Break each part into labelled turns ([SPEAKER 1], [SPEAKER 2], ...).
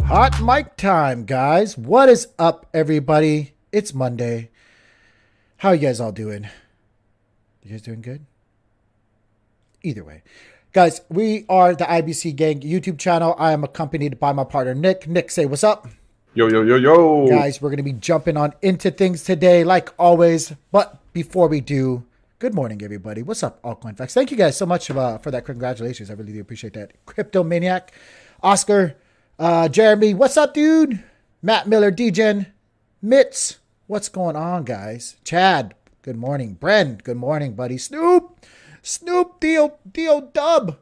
[SPEAKER 1] Hot mic time, guys. What is up, everybody? It's Monday. How are you guys all doing? You guys doing good? Either way. Guys, we are the IBCGANG YouTube channel. I am accompanied by my partner, Nick. Nick, say what's up.
[SPEAKER 2] Yo, yo, yo, yo.
[SPEAKER 1] Guys, we're going to be jumping on into things today, like always. But before we do, good morning, everybody. What's up, altcoin facts? Thank you guys so much for that. Congratulations. I really do appreciate that. Crypto Maniac, Oscar, Jeremy, what's up, dude? Matt Miller, Degen, Mitz, what's going on, guys? Chad, good morning. Bren, good morning, buddy. Snoop, Dio Dub.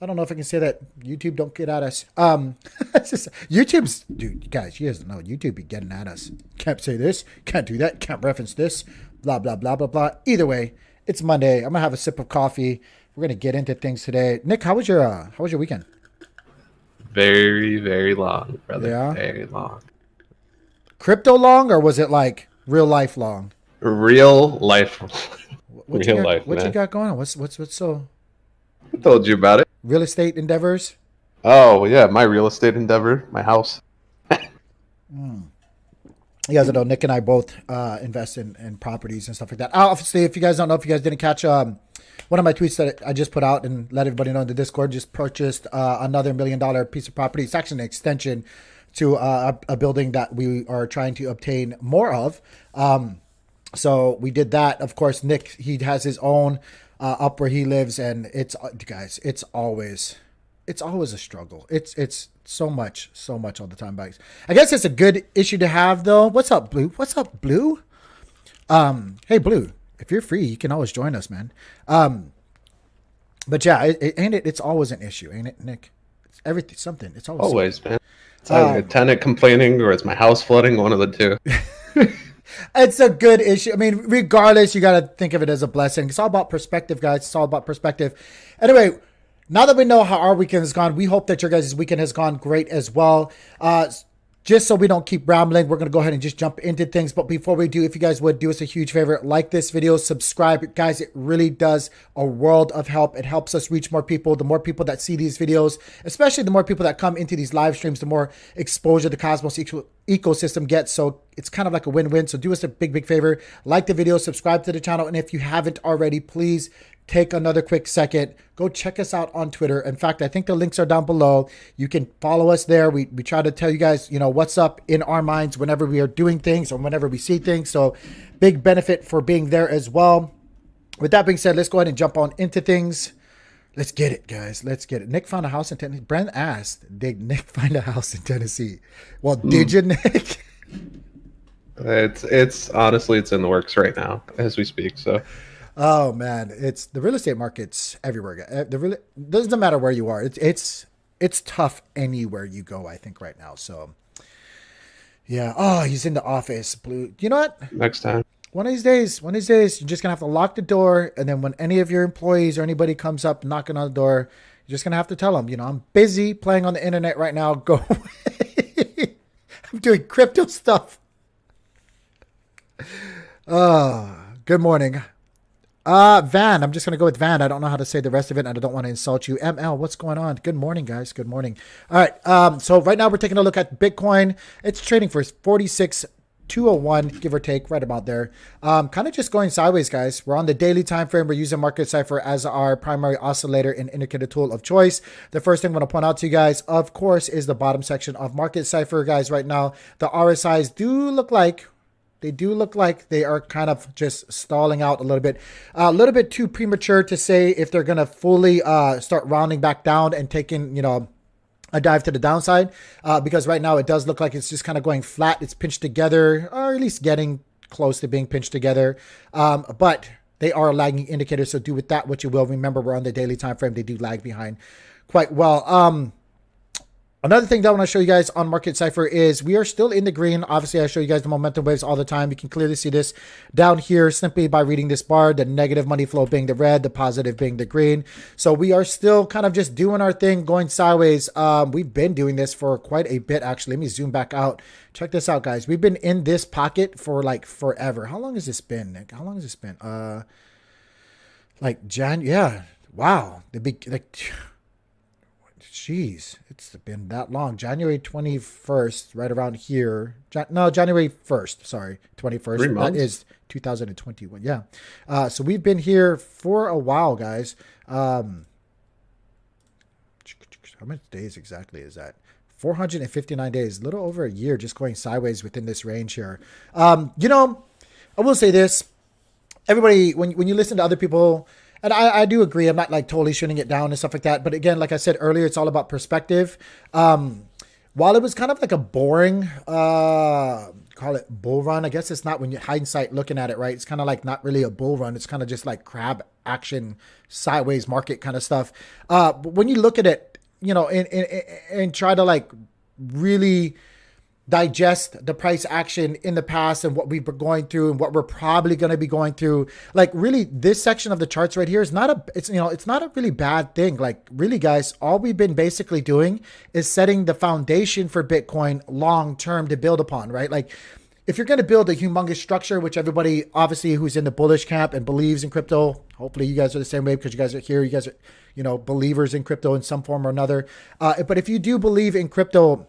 [SPEAKER 1] I don't know if I can say that. YouTube don't get at us. YouTube's, dude, guys, you guys don't know. YouTube be getting at us. Can't say this, can't do that, can't reference this, blah, blah, blah, blah, blah. Either way, it's Monday. I'm gonna have a sip of coffee. We're gonna get into things today. Nick, how was your weekend?
[SPEAKER 2] Very, very long, brother.
[SPEAKER 1] Yeah?
[SPEAKER 2] Very long.
[SPEAKER 1] Crypto long, or was it like real life long?
[SPEAKER 2] Real life.
[SPEAKER 1] What you got going on? What's so?
[SPEAKER 2] I told you about it.
[SPEAKER 1] Real estate endeavors?
[SPEAKER 2] Oh, yeah. My real estate endeavor. My house.
[SPEAKER 1] You guys know Nick and I both invest in properties and stuff like that. Obviously, if you guys don't know, if you guys didn't catch one of my tweets that I just put out and let everybody know in the Discord, just purchased another $1 million piece of property. It's actually an extension to a building that we are trying to obtain more of. So we did that. Of course, Nick, he has his own up where he lives, and it's guys, it's always a struggle. It's so much all the time, guys. I guess it's a good issue to have, though. What's up, Blue? Hey, Blue, if you're free, you can always join us, man. But yeah, it's always an issue, ain't it, Nick? It's everything, something. It's
[SPEAKER 2] always, man. It's either a tenant complaining or it's my house flooding, one of the two.
[SPEAKER 1] It's a good issue. I mean, regardless, you got to think of it as a blessing. It's all about perspective, guys. It's all about perspective. Anyway, now that we know how our weekend has gone, we hope that your guys' weekend has gone great as well. Just so we don't keep rambling, we're going to go ahead and just jump into things. But before we do, if you guys would do us a huge favor, like this video, subscribe. Guys, it really does a world of help. It helps us reach more people. The more people that see these videos, especially the more people that come into these live streams, the more exposure the Cosmos ecosystem gets. So it's kind of like a win-win. So do us a big favor. Like the video, subscribe to the channel. And if you haven't already, please take another quick second. Go check us out on Twitter. In fact, I think the links are down below. You can follow us there. We try to tell you guys, what's up in our minds whenever we are doing things or whenever we see things. So big benefit for being there as well. With that being said, let's go ahead and jump on into things. Let's get it, guys. Let's get it. Nick found a house in Tennessee. Brent asked, did Nick find a house in Tennessee? Well, did you, Nick?
[SPEAKER 2] It's honestly, it's in the works right now as we speak. So.
[SPEAKER 1] Oh man, it's the real estate market's everywhere. Doesn't matter where you are. It's tough anywhere you go, I think, right now. So yeah. Oh, he's in the office. Blue. You know what?
[SPEAKER 2] Next time. One
[SPEAKER 1] of these days, you're just gonna have to lock the door, and then when any of your employees or anybody comes up knocking on the door, you're just gonna have to tell them, I'm busy playing on the internet right now. Go away. I'm doing crypto stuff. Good morning. Van, I'm just going to go with Van. I don't know how to say the rest of it, and I don't want to insult you. ML, what's going on? Good morning, guys. Good morning. All right. So right now we're taking a look at Bitcoin. It's trading for 46,201, give or take, right about there. Kind of just going sideways, guys. We're on the daily time frame. We're using Market Cipher as our primary oscillator and indicator tool of choice. The first thing I want to point out to you guys, of course, is the bottom section of Market Cipher, guys. Right now, the RSIs do look like they are kind of just stalling out a little bit too premature to say if they're going to fully start rounding back down and taking, a dive to the downside, because right now it does look like it's just kind of going flat. It's pinched together, or at least getting close to being pinched together. But they are a lagging indicator, so do with that what you will. Remember, we're on the daily time frame. They do lag behind quite well. Another thing that I want to show you guys on Market Cipher is we are still in the green. Obviously, I show you guys the momentum waves all the time. You can clearly see this down here simply by reading this bar, the negative money flow being the red, the positive being the green. So we are still kind of just doing our thing, going sideways. We've been doing this for quite a bit, actually. Let me zoom back out. Check this out, guys. We've been in this pocket for like forever. How long has this been, Nick? How long has this been? Yeah. Wow. The big, like, Jeez, it's been that long. January 21st, right around here. No, January 1st, sorry, 21st.
[SPEAKER 2] 3 months?
[SPEAKER 1] That is 2021. Yeah. So we've been here for a while, guys. How many days exactly is that? 459 days, a little over a year, just going sideways within this range here. You know, I will say this. Everybody, when you listen to other people, and I do agree, I'm not like totally shooting it down and stuff like that. But again, like I said earlier, it's all about perspective. While it was kind of like a boring, call it bull run, I guess it's not when you hindsight looking at it, right? It's kind of like not really a bull run. It's kind of just like crab action, sideways market kind of stuff. But when you look at it, you know, and try to like really digest the price action in the past and what we've been going through and what we're probably going to be going through, like really this section of the charts right here is not it's not a really bad thing. Like really, guys, all we've been basically doing is setting the foundation for Bitcoin long term to build upon, right? Like if you're going to build a humongous structure, which everybody obviously who's in the bullish camp and believes in crypto, hopefully you guys are the same way because you guys are here, you guys are, you know, believers in crypto in some form or another. But if you do believe in crypto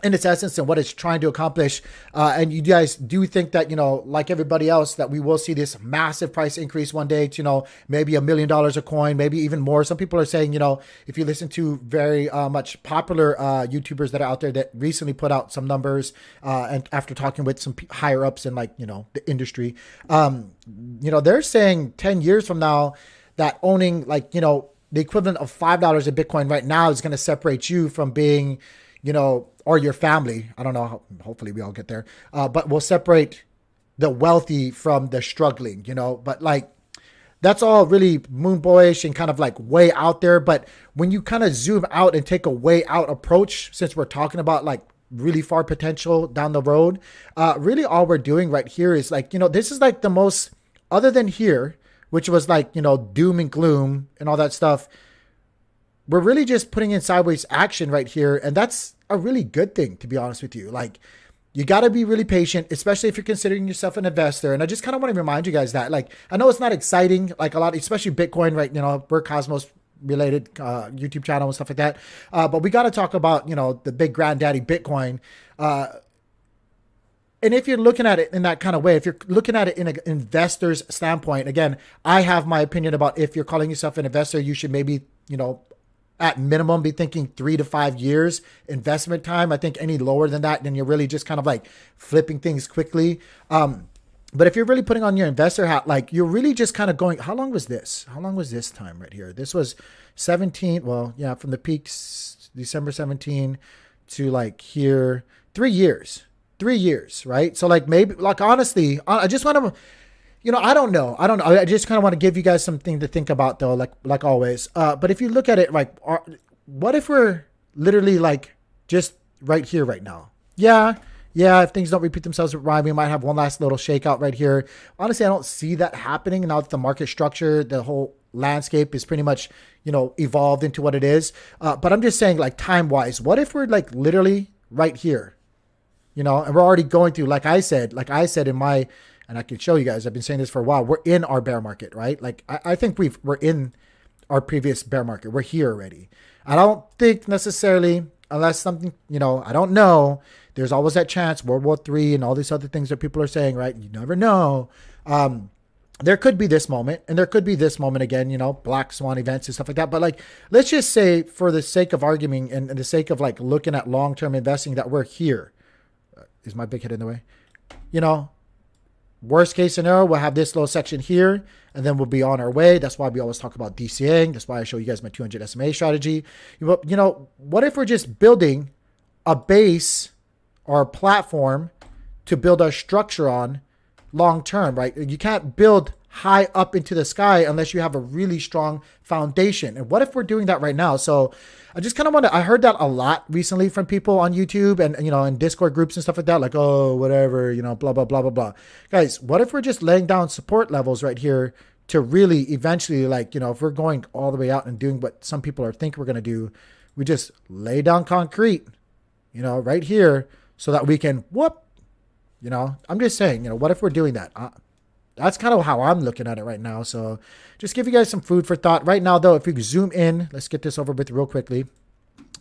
[SPEAKER 1] in its essence and what it's trying to accomplish, and you guys do think that, you know, like everybody else, that we will see this massive price increase one day to, you know, maybe $1 million a coin, maybe even more. Some people are saying, you know, if you listen to very much popular YouTubers that are out there that recently put out some numbers, and after talking with some higher ups in like, you know, the industry, you know, they're saying 10 years from now that owning like, you know, the equivalent of $5 in Bitcoin right now is going to separate you from being, you know, or your family. I don't know. Hopefully we all get there. But we'll separate the wealthy from the struggling, you know, but like, that's all really moon boyish and kind of like way out there. But when you kind of zoom out and take a way out approach, since we're talking about like really far potential down the road, really all we're doing right here is like, you know, this is like the most, other than here, which was like, you know, doom and gloom and all that stuff, we're really just putting in sideways action right here. And that's a really good thing, to be honest with you. Like, you got to be really patient, especially if you're considering yourself an investor. And I just kind of want to remind you guys that, like, I know it's not exciting, like a lot, especially Bitcoin, right? You know, we're Cosmos related YouTube channel and stuff like that. But we got to talk about, you know, the big granddaddy Bitcoin. And if you're looking at it in that kind of way, if you're looking at it in an investor's standpoint, again, I have my opinion about if you're calling yourself an investor, you should maybe, you know, at minimum be thinking 3 to 5 years investment time. I think any lower than that, then you're really just kind of like flipping things quickly. But if you're really putting on your investor hat, like you're really just kind of going, how long was this? How long was this time right here? This was 17. Well, yeah, from the peaks, December 17 to like here, 3 years. 3 years, right? So like maybe, like honestly, I just want to, you know, I don't know. I just kind of want to give you guys something to think about though, like always. But if you look at it, like, what if we're literally like just right here right now? Yeah. If things don't repeat themselves with Ryan, we might have one last little shakeout right here. Honestly, I don't see that happening now that the market structure, the whole landscape is pretty much, you know, evolved into what it is. But I'm just saying, like, time wise, what if we're like literally right here? You know, and we're already going through, like I said in my, and I can show you guys, I've been saying this for a while, we're in our bear market, right? Like I think we're in our previous bear market. We're here already. I don't think necessarily, unless something, you know, I don't know, there's always that chance, World War III and all these other things that people are saying, right? You never know. There could be this moment and there could be this moment again, you know, black swan events and stuff like that. But like, let's just say for the sake of arguing and the sake of like looking at long-term investing that we're here. Is my big head in the way? You know, worst case scenario, we'll have this little section here and then we'll be on our way. That's why we always talk about DCAing. That's why I show you guys my 200 SMA strategy. You know, what if we're just building a base or a platform to build our structure on long term, right? You can't build high up into the sky unless you have a really strong foundation. And what if we're doing that right now? So I just kind of want to, I heard that a lot recently from people on YouTube and, you know, in Discord groups and stuff like that, like, oh, whatever, you know, blah, blah, blah, blah, blah. Guys, what if we're just laying down support levels right here to really eventually, like, you know, if we're going all the way out and doing what some people are thinking we're going to do, we just lay down concrete, you know, right here so that we can whoop, you know, I'm just saying, you know, what if we're doing that? That's kind of how I'm looking at it right now. So just give you guys some food for thought right now, though. If we zoom in, let's get this over with real quickly.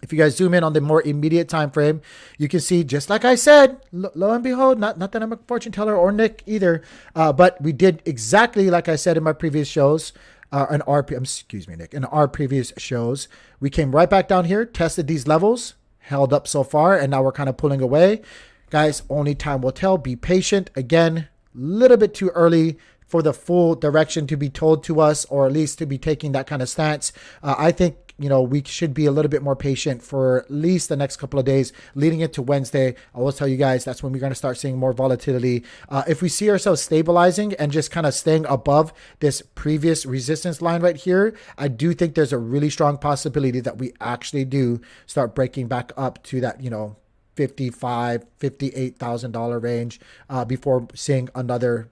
[SPEAKER 1] If you guys zoom in on the more immediate time frame, you can see, just like I said, lo and behold, not that I'm a fortune teller or Nick either, but we did exactly like I said in my previous shows, in our previous shows. We came right back down here, tested these levels, held up so far, and now we're kind of pulling away. Guys, only time will tell. Be patient. Again, a little bit too early for the full direction to be told to us, or at least to be taking that kind of stance. I think, we should be a little bit more patient for at least the next couple of days leading into Wednesday. I will tell you guys, that's when we're going to start seeing more volatility. If we see ourselves stabilizing and just kind of staying above this previous resistance line right here, I do think there's a really strong possibility that we actually do start breaking back up to that, $58,000 range before seeing another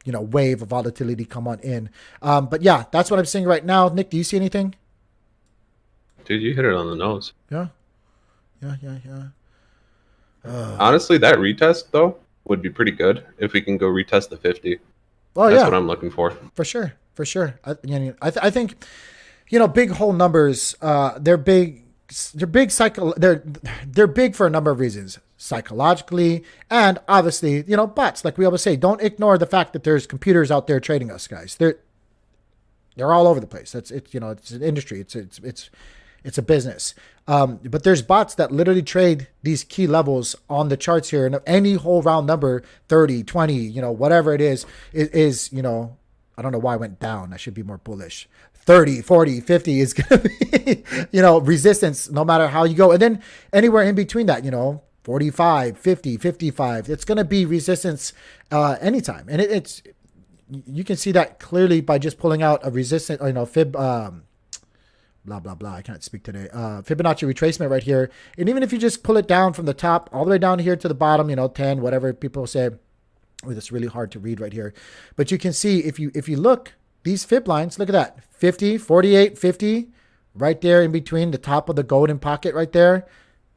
[SPEAKER 1] wave of volatility come on in. But yeah, that's what I'm seeing right now. Nick, do you see anything?
[SPEAKER 2] Dude, you hit it on the nose.
[SPEAKER 1] Yeah.
[SPEAKER 2] Honestly, that retest though would be pretty good if we can go retest the 50.
[SPEAKER 1] Oh,
[SPEAKER 2] that's what I'm looking for.
[SPEAKER 1] For sure. I think, big whole numbers. They're big. They're big They're big for a number of reasons, psychologically, and obviously, bots. Like we always say, don't ignore the fact that there's computers out there trading us, guys. They're all over the place. It's an industry. It's a business. But there's bots that literally trade these key levels on the charts here. And any whole round number, 30, 20, whatever it is, I don't know why I went down. I should be more bullish. 30, 40, 50 is going to be, resistance no matter how you go. And then anywhere in between that, 45, 50, 55, it's going to be resistance anytime. And you can see that clearly by just pulling out a resistance, fib, blah, blah, blah. I can't speak today. Fibonacci retracement right here. And even if you just pull it down from the top all the way down here to the bottom, 10, whatever people say. Oh, that's really hard to read right here. But you can see if you look, these fib lines, look at that. 50, 48, 50, right there in between the top of the golden pocket right there.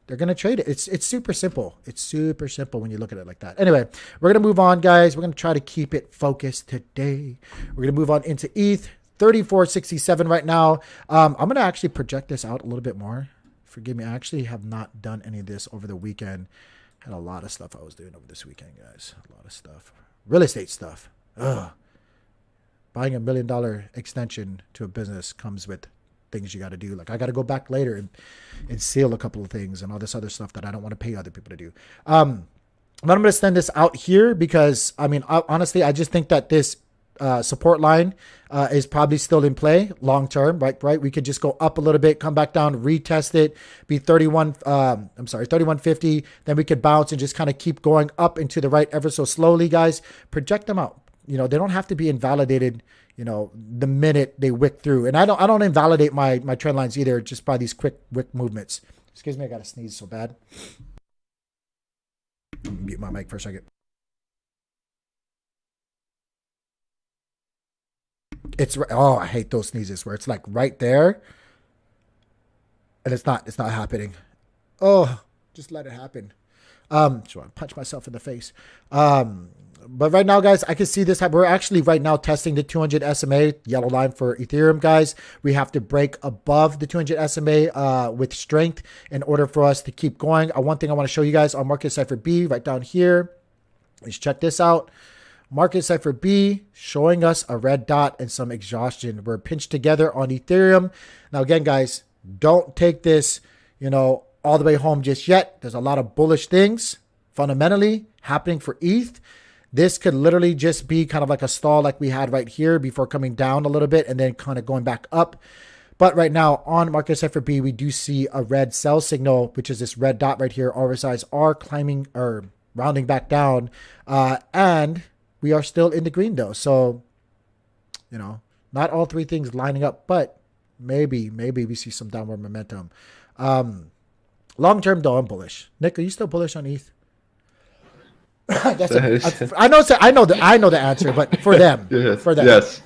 [SPEAKER 1] They're going to trade it. It's super simple. It's super simple when you look at it like that. Anyway, we're going to move on, guys. We're going to try to keep it focused today. We're going to move on into ETH. 34.67 right now. I'm going to actually project this out a little bit more. Forgive me. I actually have not done any of this over the weekend. Had a lot of stuff I was doing over this weekend, guys. A lot of stuff. Real estate stuff. Ugh. Buying $1 million extension to a business comes with things you got to do. Like I got to go back later and seal a couple of things and all this other stuff that I don't want to pay other people to do. But I'm going to send this out here because, honestly, I just think that this support line is probably still in play long term, right? We could just go up a little bit, come back down, retest it, be 3150. Then we could bounce and just kind of keep going up into the right ever so slowly, guys. Project them out. They don't have to be invalidated, the minute they wick through. And I don't invalidate my trend lines either, just by these quick wick movements. Excuse me, I got to sneeze so bad. Mute my mic for a second. I hate those sneezes where it's like right there and it's not happening. Oh, just let it happen. So I punch myself in the face. But right now, guys, I can see this. We're actually right now testing the 200 SMA yellow line for Ethereum, guys. We have to break above the 200 SMA with strength in order for us to keep going. One thing I want to show you guys on Market Cipher B right down here. Let's check this out. Market Cipher B showing us a red dot and some exhaustion. We're pinched together on Ethereum. Now, again, guys, don't take this, all the way home just yet. There's a lot of bullish things fundamentally happening for ETH. This could literally just be kind of like a stall like we had right here before coming down a little bit and then kind of going back up. But right now on Market Cipher B, we do see a red sell signal, which is this red dot right here. RSIs are climbing or rounding back down. And we are still in the green though. So, not all three things lining up, but maybe we see some downward momentum. Long term though, I'm bullish. Nick, are you still bullish on ETH? I know the answer, but for them,
[SPEAKER 2] yes.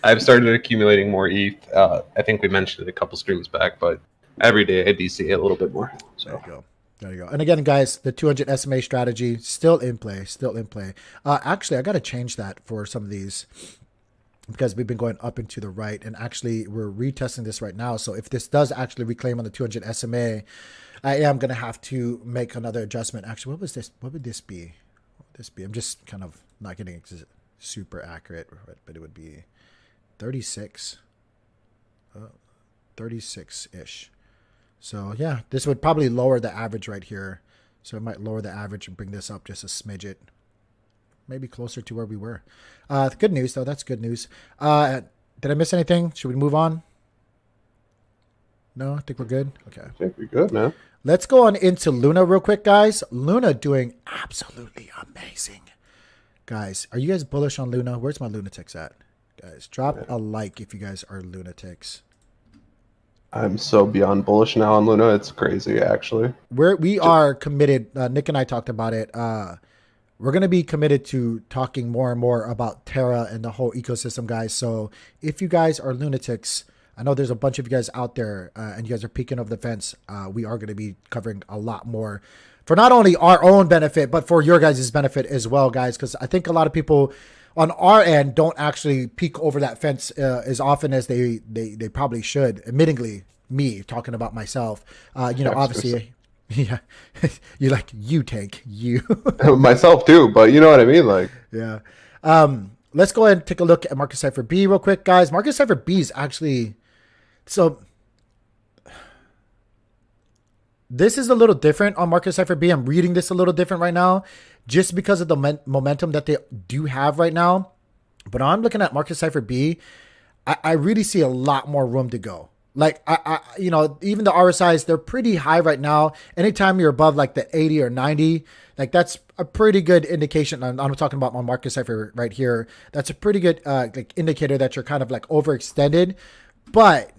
[SPEAKER 2] I've started accumulating more ETH. I think we mentioned it a couple streams back, but every day I DC a little bit more. So
[SPEAKER 1] there you go. And again, guys, the 200 SMA strategy still in play. Actually, I got to change that for some of these. because we've been going up and to the right, and actually we're retesting this right now. So if this does actually reclaim on the 200 SMA, I am going to have to make another adjustment. Actually, what was this? What would this be? What would this be? I'm just kind of not getting super accurate, but it would be 36, 36-ish. So yeah, this would probably lower the average right here. So it might lower the average and bring this up just a smidget, maybe closer to where we were. Good news though. That's good news. Did I miss anything? Should we move on? No, I think we're good. Okay.
[SPEAKER 2] I think we're good, man.
[SPEAKER 1] Let's go on into Luna real quick, guys. Luna doing absolutely amazing. Guys, are you guys bullish on Luna? Where's my lunatics at? Guys, drop a like if you guys are lunatics.
[SPEAKER 2] I'm so beyond bullish now on Luna. It's crazy, actually.
[SPEAKER 1] We are committed. Nick and I talked about it. We're going to be committed to talking more and more about Terra and the whole ecosystem, guys. So if you guys are lunatics, I know there's a bunch of you guys out there and you guys are peeking over the fence. We are going to be covering a lot more for not only our own benefit, but for your guys' benefit as well, guys. Because I think a lot of people on our end don't actually peek over that fence as often as they probably should. Admittingly, me talking about myself, obviously, yeah, you Tank, you
[SPEAKER 2] myself too, but you know what I mean, like
[SPEAKER 1] yeah. Let's go ahead and take a look at Market Cipher B real quick, guys. Market Cipher B is actually this is a little different on Market Cipher B. I'm reading this a little different right now just because of the momentum that they do have right now. But I'm looking at Market Cipher B, I really see a lot more room to go. Like, even the RSIs, they're pretty high right now. Anytime you're above like the 80 or 90, like that's a pretty good indication. I'm talking about my Market Cipher right here. That's a pretty good like indicator that you're kind of like overextended. But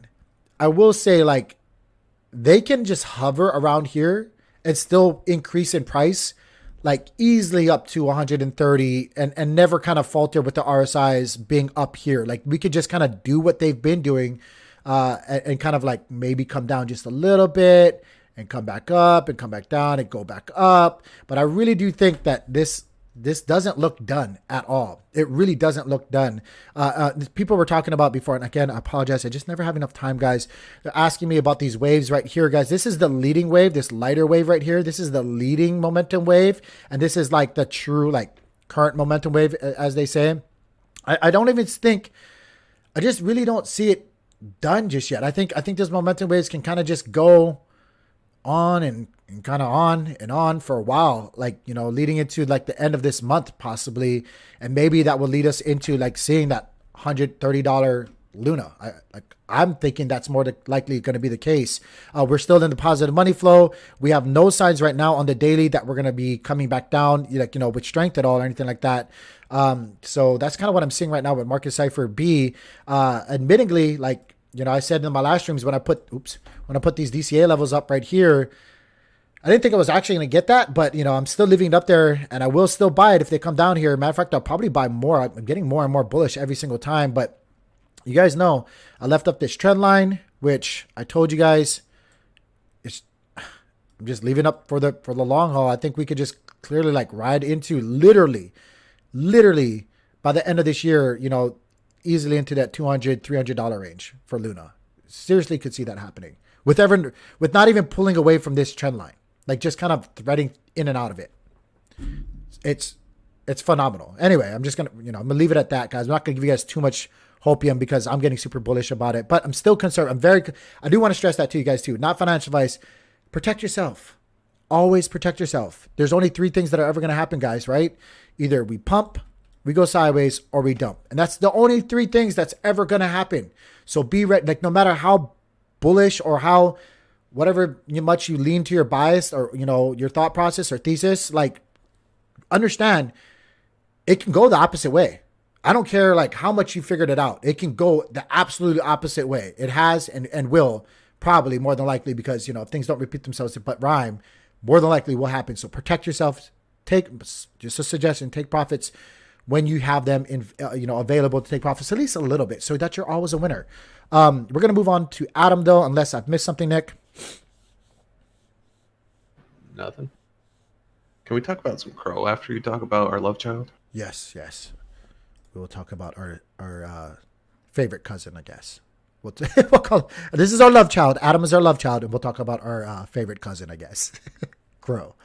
[SPEAKER 1] I will say, like, they can just hover around here and still increase in price, like easily up to 130 and never kind of falter with the RSIs being up here. Like we could just kind of do what they've been doing and kind of like maybe come down just a little bit and come back up and come back down and go back up. But I really do think that this doesn't look done at all. It really doesn't look done. People were talking about before, and again, I apologize. I just never have enough time, guys. They're asking me about these waves right here, guys. This is the leading wave, this lighter wave right here. This is the leading momentum wave. And this is like the true, like current momentum wave, as they say. I don't even think, I just really don't see it done just yet. I think those momentum waves can kind of just go on and kind of on and on for a while, like, leading into like the end of this month possibly, and maybe that will lead us into like seeing that $130 Luna. I'm thinking that's more likely going to be the case. We're still in the positive money flow. We have no signs right now on the daily that we're going to be coming back down, like, with strength at all or anything like that. So that's kind of what I'm seeing right now with Market Cipher B. Admittingly, like, I said in my last streams when I put these DCA levels up right here, I didn't think I was actually going to get that, but I'm still leaving it up there and I will still buy it if they come down here. Matter of fact, I'll probably buy more. I'm getting more and more bullish every single time, but you guys know I left up this trend line, which I told you guys I'm just leaving up for the long haul. I think we could just clearly like ride into literally by the end of this year, easily into that $200, $300 range for Luna. Seriously could see that happening with not even pulling away from this trend line, like just kind of threading in and out of it. It's phenomenal. Anyway, I'm just going to, I'm gonna leave it at that, guys. I'm not going to give you guys too much hopium because I'm getting super bullish about it, but I'm still concerned. I do want to stress that to you guys too. Not financial advice. Protect yourself. Always protect yourself. There's only 3 things that are ever going to happen, guys, right? Either we pump, we go sideways, or we dump. And that's the only 3 things that's ever going to happen. So be ready. Like, no matter how bullish or how whatever much you lean to your bias or, your thought process or thesis, like, understand it can go the opposite way. I don't care like how much you figured it out. It can go the absolute opposite way. It has and will probably more than likely because, if things don't repeat themselves but rhyme, more than likely will happen. So protect yourself. Just a suggestion, take profits when you have them in, available to take profits at least a little bit so that you're always a winner. We're going to move on to Adam though, unless I've missed something, Nick.
[SPEAKER 2] Nothing. Can we talk about some Crow after you talk about our love child?
[SPEAKER 1] Yes. we will talk about our favorite cousin, I guess. We'll call this is our love child. Adam is our love child, and we'll talk about our favorite cousin, I guess. Crow.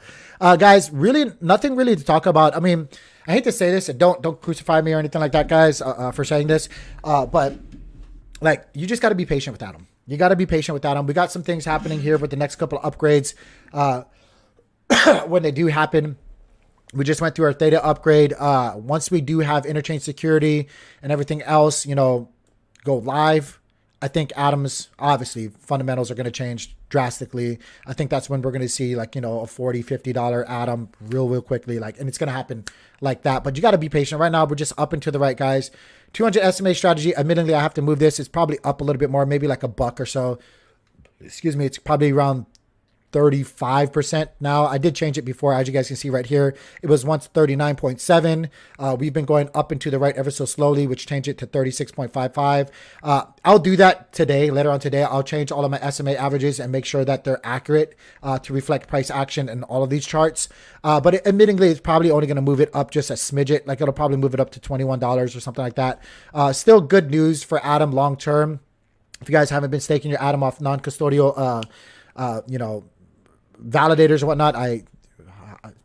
[SPEAKER 1] Guys, really nothing really to talk about. I mean, I hate to say this, and don't crucify me or anything like that, guys, for saying this. But like, you just got to be patient with Adam. You got to be patient with Adam. We got some things happening here with the next couple of upgrades. When they do happen, we just went through our theta upgrade. Once we do have interchain security and everything else, go live, I think Adam's obviously fundamentals are going to change drastically. I think that's when we're going to see like, a $40, $50 Adam real quickly. And it's going to happen like that, but you got to be patient. Right now, we're just up and to the right, guys. 200 SMA strategy. Admittedly, I have to move this. It's probably up a little bit more, maybe like $1 or so. Excuse me. It's probably around 35% now. I did change it before, as you guys can see right here. It was once 39.7. We've been going up and to the right ever so slowly, which changed it to 36.55. I'll do that today. Later on today, I'll change all of my SMA averages and make sure that they're accurate to reflect price action in all of these charts. But admittingly, it's probably only going to move it up just a smidget. Like, it'll probably move it up to $21 or something like that. Still good news for Atom long term. If you guys haven't been staking your Atom off non-custodial, validators and whatnot,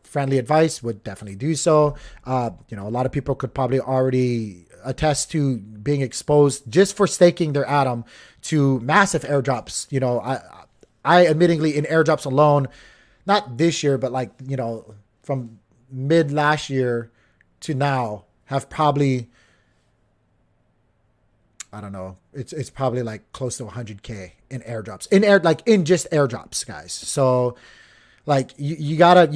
[SPEAKER 1] friendly advice would definitely do so. A lot of people could probably already attest to being exposed just for staking their Atom to massive airdrops. I admittingly in airdrops alone, not this year, but from mid last year to now, have probably, I don't know, it's probably like close to 100K in airdrops, in just airdrops, guys. So you gotta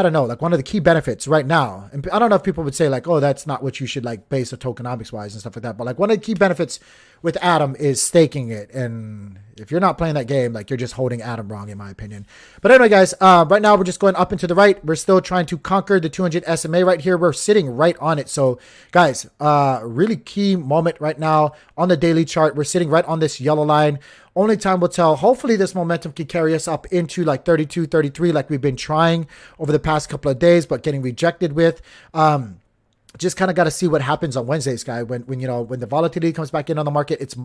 [SPEAKER 1] know, like, one of the key benefits right now, and I don't know if people would say like, oh, that's not what you should like base a tokenomics wise and stuff like that, but like, one of the key benefits with Atom is staking it. And if you're not playing that game, like, you're just holding Atom wrong, in my opinion. But anyway, guys, right now we're just going up and to the right. We're still trying to conquer the 200 SMA right here. We're sitting right on it. So guys, really key moment right now on the daily chart. We're sitting right on this yellow line. Only time will tell. Hopefully this momentum can carry us up into like 32, 33, like we've been trying over the past couple of days, but getting rejected with. Just kind of got to see what happens on Wednesdays, guy. When the volatility comes back in on the market. It's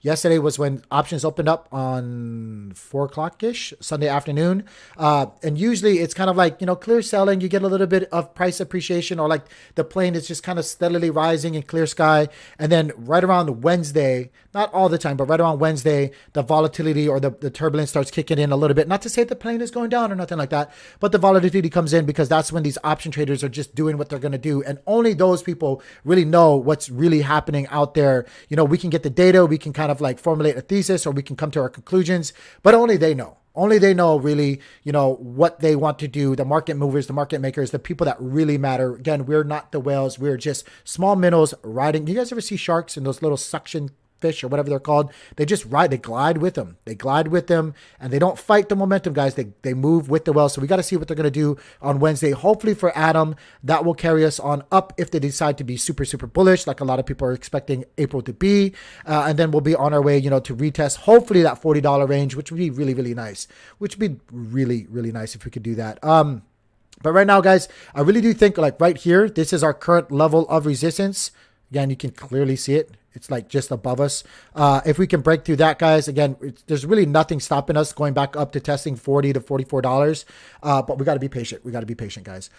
[SPEAKER 1] yesterday was when options opened up on 4 o'clock ish Sunday afternoon, and usually it's kind of like clear selling. You get a little bit of price appreciation, or like the plane is just kind of steadily rising in clear sky, and then right around Wednesday, not all the time, but right around Wednesday, the volatility or the turbulence starts kicking in a little bit. Not to say the plane is going down or nothing like that, but the volatility comes in because that's when these option traders are just doing what they're going to do, and only those people really know what's really happening out there. We can get the data, we can kind of like formulate a thesis, or we can come to our conclusions, but only they know. Only they know really, what they want to do. The market movers, the market makers, the people that really matter. Again, we're not the whales. We're just small minnows riding. You guys ever see sharks in those little suction fish or whatever they're called? They just ride, they glide with them. And they don't fight the momentum, guys. They move with the whales. So we got to see what they're going to do on Wednesday. Hopefully for Atom, that will carry us on up if they decide to be super, super bullish, like a lot of people are expecting April to be. And then we'll be on our way, to retest hopefully that $40 range, which would be really, really nice. Which would be really, really nice if we could do that. But right now, guys, I really do think like right here, this is our current level of resistance. Again, you can clearly see it. It's like just above us. If we can break through that, guys, again, there's really nothing stopping us going back up to testing $40 to $44. But we got to be patient. We got to be patient, guys.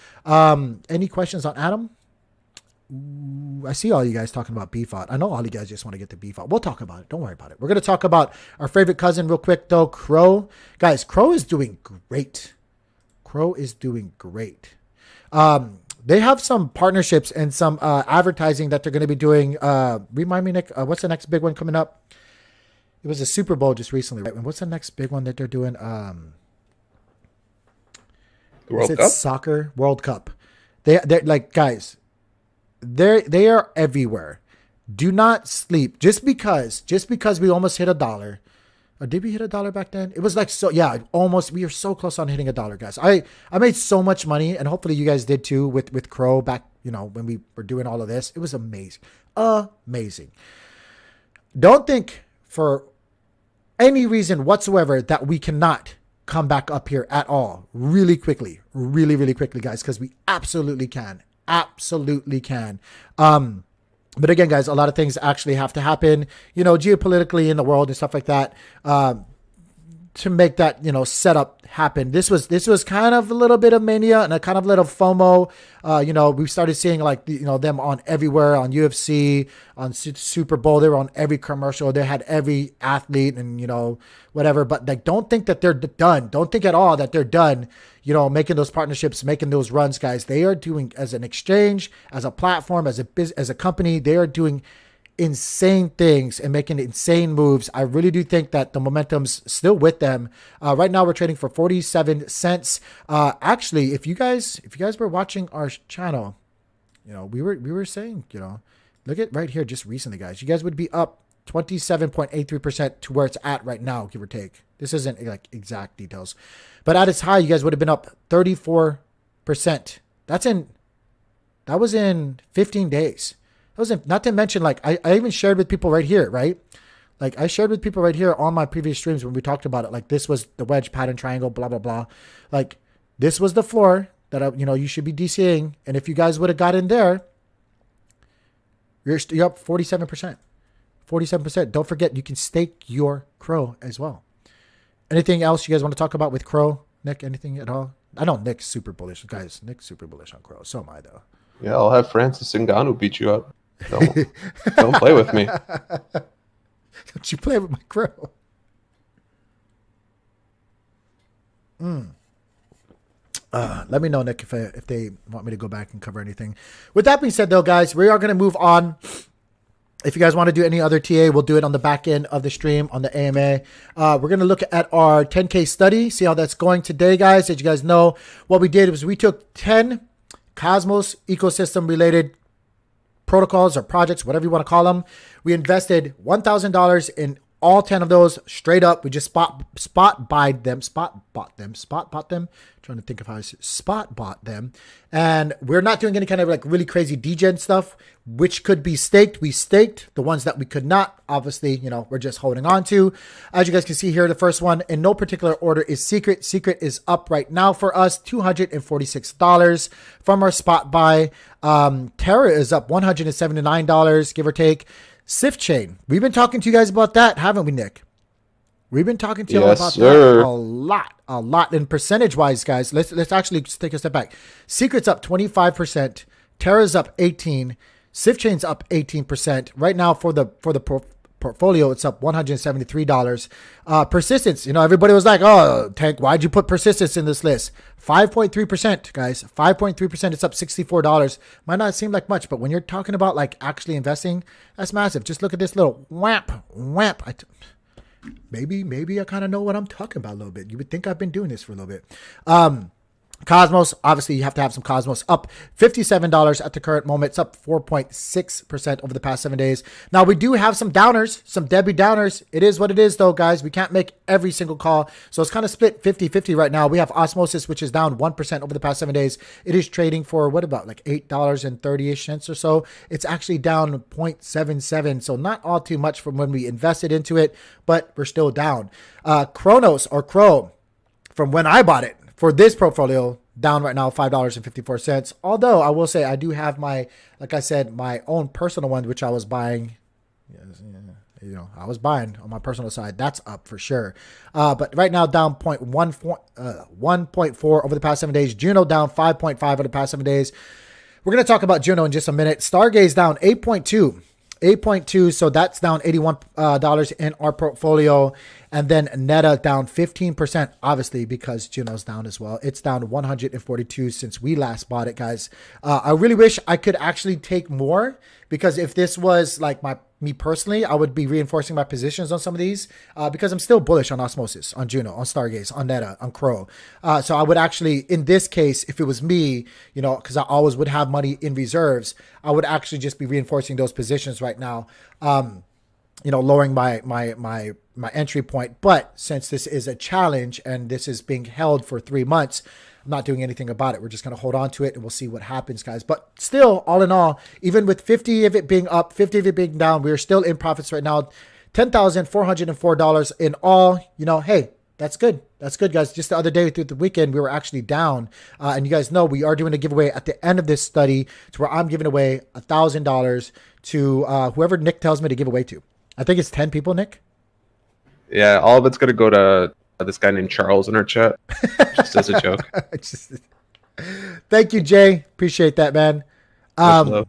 [SPEAKER 1] Any questions on Atom? I see all you guys talking about bFOT. I know all you guys just want to get to bFOT. We'll talk about it. Don't worry about it. We're going to talk about our favorite cousin real quick, though. Crow. Guys, Crow is doing great. They have some partnerships and some advertising that they're going to be doing. Remind me, Nick, what's the next big one coming up? It was a Super Bowl just recently, right? And what's the next big one that they're doing?
[SPEAKER 2] The World Cup?
[SPEAKER 1] Soccer World Cup. They're like, guys, they are everywhere. Do not sleep. Just because we almost hit $1. Or did we hit $1 back then? It was like, so yeah, almost. We are so close on hitting $1, guys. I made so much money, and hopefully you guys did too with Crow back, when we were doing all of this. It was amazing. Don't think for any reason whatsoever that we cannot come back up here at all really quickly, guys, because we absolutely can. absolutely can. But again, guys, a lot of things actually have to happen, geopolitically in the world and stuff like that, to make that, setup happen. This was kind of a little bit of mania and a kind of little FOMO. We started seeing like, them on everywhere, on UFC, on Super Bowl. They were on every commercial. They had every athlete and, whatever. But like, don't think that they're done. Don't think at all that they're done, making those partnerships, making those runs, guys. They are doing, as an exchange, as a platform, as a company, they are doing insane things and making insane moves. I really do think that the momentum's still with them. Right now we're trading for 47 cents. Actually, if you guys were watching our channel, we were saying, look at right here just recently, guys, you guys would be up 27.83% to where it's at right now, give or take. This isn't like exact details, but at its high, you guys would have been up 34%. That was in 15 days. Not to mention, like, I even shared with people right here, right? Like, I shared with people right here on my previous streams when we talked about it. Like, this was the wedge pattern triangle, blah, blah, blah. Like, this was the floor that, you should be DCAing. And if you guys would have got in there, you're up 47%. 47%. Don't forget, you can stake your Crow as well. Anything else you guys want to talk about with Crow? Nick, anything at all? I know Nick's super bullish. Guys, Nick's super bullish on Crow. So am I, though.
[SPEAKER 2] Yeah, I'll have Francis Ngannou beat you up. Don't play with me.
[SPEAKER 1] Don't you play with my Crow. Let me know, Nick, if they want me to go back and cover anything. With that being said, though, guys, we are going to move on. If you guys want to do any other TA, we'll do it on the back end of the stream on the AMA. We're going to look at our 10K study, see how that's going today, guys. As you guys know, what we did was we took 10 Cosmos ecosystem related protocols or projects, whatever you want to call them. We invested $1,000 in all 10 of those straight up. We just spot bought them. Trying to think of how I spot bought them. And we're not doing any kind of like really crazy degen stuff, which could be staked. We staked the ones that we could not. Obviously, we're just holding on to. As you guys can see here, the first one in no particular order is Secret. Secret is up right now for us, $246 from our spot buy. Terra is up $179, give or take. Sift chain. We've been talking to you guys about that, haven't we, Nick? We've been talking to you about that a lot. And percentage wise, guys, let's actually just take a step back. Secret's up 25%. Terra's up 18%. Sift chain's up 18%. Right now for the portfolio, it's up $173. Persistence, everybody was like, oh, Tank, why'd you put persistence in this list? 5.3%, guys. 5.3%. It's up $64. Might not seem like much, but when you're talking about like actually investing, that's massive. Just look at this little whamp. Maybe I kind of know what I'm talking about a little bit. You would think I've been doing this for a little bit. Cosmos, obviously you have to have some Cosmos, up $57 at the current moment. It's up 4.6% over the past 7 days. Now we do have some downers, some Debbie downers. It is what it is though, guys. We can't make every single call. So it's kind of split 50-50 right now. We have Osmosis, which is down 1% over the past 7 days. It is trading for what about like $8.30 cents or so. It's actually down 0.77. So not all too much from when we invested into it, but we're still down. Cronos or Crow, from when I bought it, for this portfolio, down right now, $5.54. Although I will say I do have my own personal one, which I was buying. I was buying on my personal side. That's up for sure. But right now, down 1.4 over the past 7 days. Juno down 5.5 over the past 7 days. We're going to talk about Juno in just a minute. Stargaze down 8.2. So that's down $81 in our portfolio. And then Neta down 15%, obviously, because Juno's down as well. It's down 142 since we last bought it, guys. I really wish I could actually take more, because if this was like me personally, I would be reinforcing my positions on some of these because I'm still bullish on Osmosis, on Juno, on Stargaze, on Neta, on Crow. So I would actually, in this case, if it was me, because I always would have money in reserves, I would actually just be reinforcing those positions right now. Lowering my entry point. But since this is a challenge and this is being held for 3 months, I'm not doing anything about it. We're just going to hold on to it and we'll see what happens, guys. But still, all in all, even with 50 of it being up, 50 of it being down, we're still in profits right now. $10,404 in all. Hey, That's good. That's good, guys. Just the other day through the weekend, we were actually down. And you guys know we are doing a giveaway at the end of this study to where I'm giving away $1,000 to whoever Nick tells me to give away to. I think it's 10 people, Nick.
[SPEAKER 2] Yeah, all of it's going to go to this guy named Charles in our chat. Just as a joke.
[SPEAKER 1] Thank you, Jay. Appreciate that, man.
[SPEAKER 2] Much love.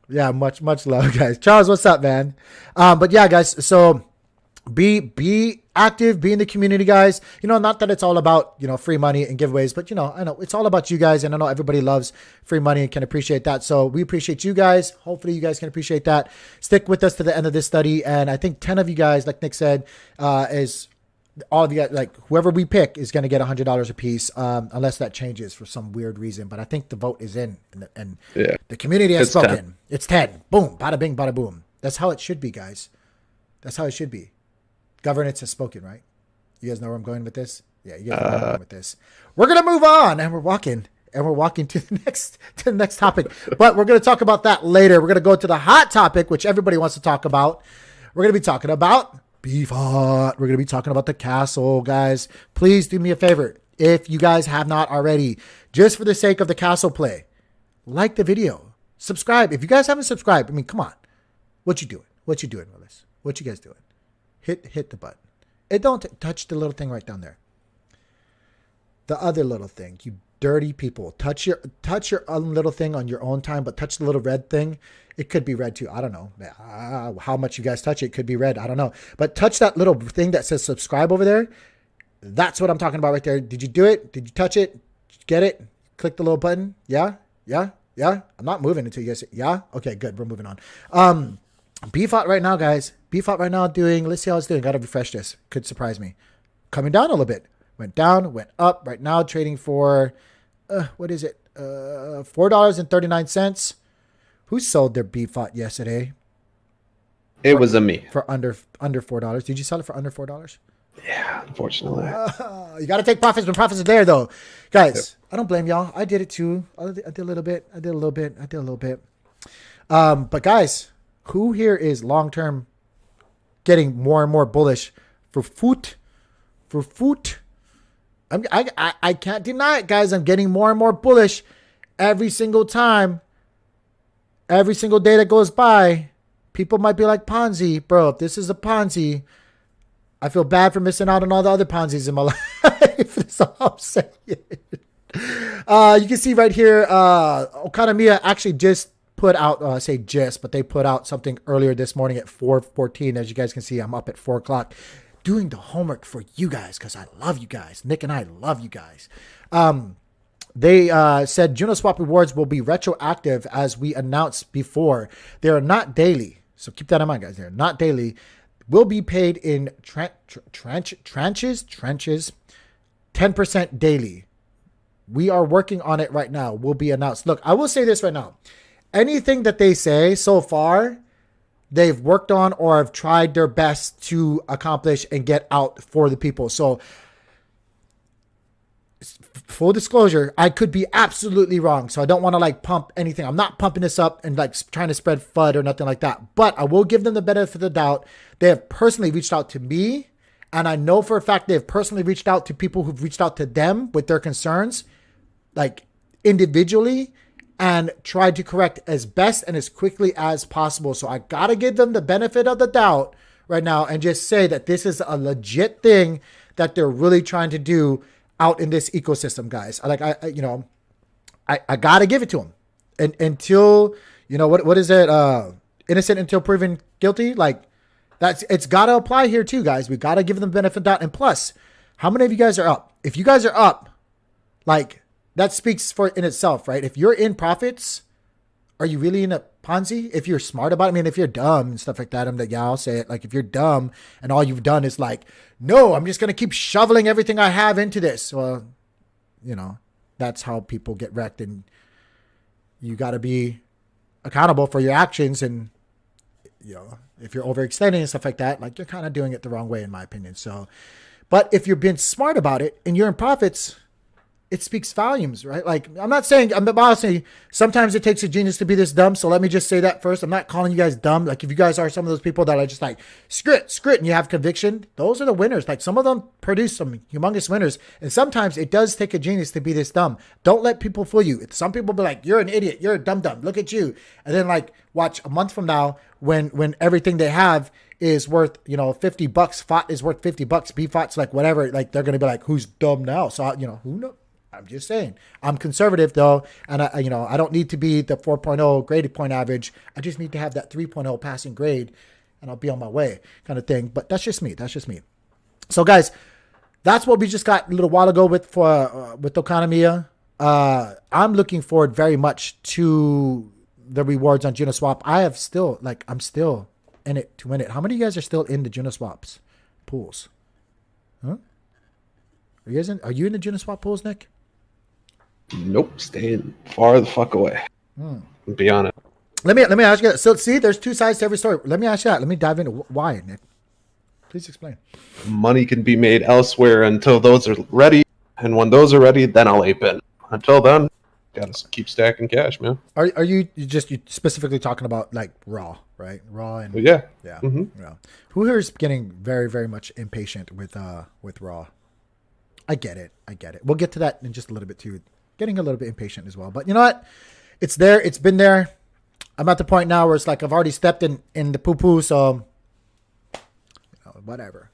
[SPEAKER 1] Yeah, much love, guys. Charles, what's up, man? But yeah, guys, so be active, be in the community, guys. You know, not that it's all about, you know, free money and giveaways, but you know, I know it's all about you guys, and I know everybody loves free money and can appreciate that. So we appreciate you guys. Hopefully you guys can appreciate that. Stick with us to the end of this study. And I think 10 of you guys, like Nick said, is all of you guys, like whoever we pick is going to get $100 a piece, unless that changes for some weird reason. But I think the vote is in, and the community has spoken. 10. It's 10. Boom. Bada bing, bada boom. That's how it should be, guys. That's how it should be. Governance has spoken, right? You guys know where I'm going with this? Yeah, you guys know where I'm going with this. We're going to move on, and we're walking to the next topic. But we're going to talk about that later. We're going to go to the hot topic, which everybody wants to talk about. We're going to be talking about bFOT. We're going to be talking about the castle, guys. Please do me a favor. If you guys have not already, just for the sake of the castle play, like the video, subscribe. If you guys haven't subscribed, I mean, come on. What you doing? What you doing, Willis? What you guys doing? Hit the button. It don't touch the little thing right down there. The other little thing, you dirty people. Touch your own little thing on your own time, but touch the little red thing. It could be red too. I don't know how much you guys touch it. Could be red. I don't know. But touch that little thing that says subscribe over there. That's what I'm talking about right there. Did you do it? Did you touch it? Did you get it? Click the little button. Yeah. I'm not moving until you guys say, yeah. Okay, good. We're moving on. bFOT right now, guys. bFOT right now doing, let's see how it's doing. Got to refresh this. Could surprise me. Coming down a little bit. Went down, went up. Right now trading for, what is it? $4.39. Who sold their bFOT yesterday?
[SPEAKER 2] It was me.
[SPEAKER 1] For under $4. Did you sell it for under $4?
[SPEAKER 2] Yeah, unfortunately.
[SPEAKER 1] You got to take profits when profits are there, though. Guys, yep. I don't blame y'all. I did it too. I did a little bit. But guys, who here is long-term getting more and more bullish for FOT? I can't deny it, guys. I'm getting more and more bullish every single time. Every single day that goes by, people might be like, Ponzi. Bro, if this is a Ponzi, I feel bad for missing out on all the other Ponzis in my life. That's all I'm saying. You can see right here, Okanamiya actually just put out, but they put out something earlier this morning at 4:14. As you guys can see, I'm up at 4 o'clock doing the homework for you guys because I love you guys. Nick and I love you guys. They said Juno Swap rewards will be retroactive as we announced before. They are not daily. So keep that in mind, guys. They're not daily. Will be paid in tranches, 10% daily. We are working on it right now. Will be announced. Look, I will say this right now. Anything that they say so far, they've worked on or have tried their best to accomplish and get out for the people. So full disclosure, I could be absolutely wrong. So I don't want to like pump anything. I'm not pumping this up and like trying to spread FUD or nothing like that. But I will give them the benefit of the doubt. They have personally reached out to me. And I know for a fact they have personally reached out to people who've reached out to them with their concerns, like individually, and tried to correct as best and as quickly as possible. So I got to give them the benefit of the doubt right now and just say that this is a legit thing that they're really trying to do out in this ecosystem, guys. I got to give it to them. And until, what is it? Innocent until proven guilty. Like it's got to apply here too, guys. We got to give them the benefit of the doubt. And plus, how many of you guys are up? If you guys are up, like that speaks for in itself, right? If you're in profits, are you really in a Ponzi? If you're smart about it, I mean, if you're dumb and stuff like that, I'm like, yeah, I'll say it. Like if you're dumb and all you've done is like, no, I'm just going to keep shoveling everything I have into this. Well, that's how people get wrecked, and you got to be accountable for your actions. And, if you're overextending and stuff like that, like you're kind of doing it the wrong way, in my opinion. So, but if you're being smart about it and you're in profits, it speaks volumes, right? Like, I'm not saying sometimes it takes a genius to be this dumb. So let me just say that first. I'm not calling you guys dumb. Like, if you guys are some of those people that are just like scrit, and you have conviction, those are the winners. Like, some of them produce some humongous winners. And sometimes it does take a genius to be this dumb. Don't let people fool you. Some people be like, you're an idiot. You're a dumb. Look at you. And then like, watch a month from now when everything they have is worth, $50, FOT is worth $50, bFOT's like whatever, like they're going to be like, who's dumb now? So, who knows? I'm just saying. I'm conservative though, and I don't need to be the 4.0 graded point average. I just need to have that 3.0 passing grade, and I'll be on my way, kind of thing. But that's just me. So guys, that's what we just got a little while ago with Economia. I'm looking forward very much to the rewards on Juno Swap. I'm still in it to win it. How many of you guys are still in the Juno Swaps pools? Huh? Are you in the Juno Swap pools, Nick?
[SPEAKER 2] Nope, staying far the fuck away. Be honest.
[SPEAKER 1] Let me ask you that. So see, there's two sides to every story. Let me ask you that. Let me dive into why, Nick. Please explain.
[SPEAKER 2] Money can be made elsewhere until those are ready, and when those are ready, then I'll ape in. Until then, gotta keep stacking cash, man.
[SPEAKER 1] Are you specifically talking about like raw, right? Raw and
[SPEAKER 2] yeah.
[SPEAKER 1] Mm-hmm. Yeah. Who here is getting very, very much impatient with raw? I get it. We'll get to that in just a little bit too. Getting a little bit impatient as well. But you know what? It's there. It's been there. I'm at the point now where it's like I've already stepped in the poo-poo, so whatever.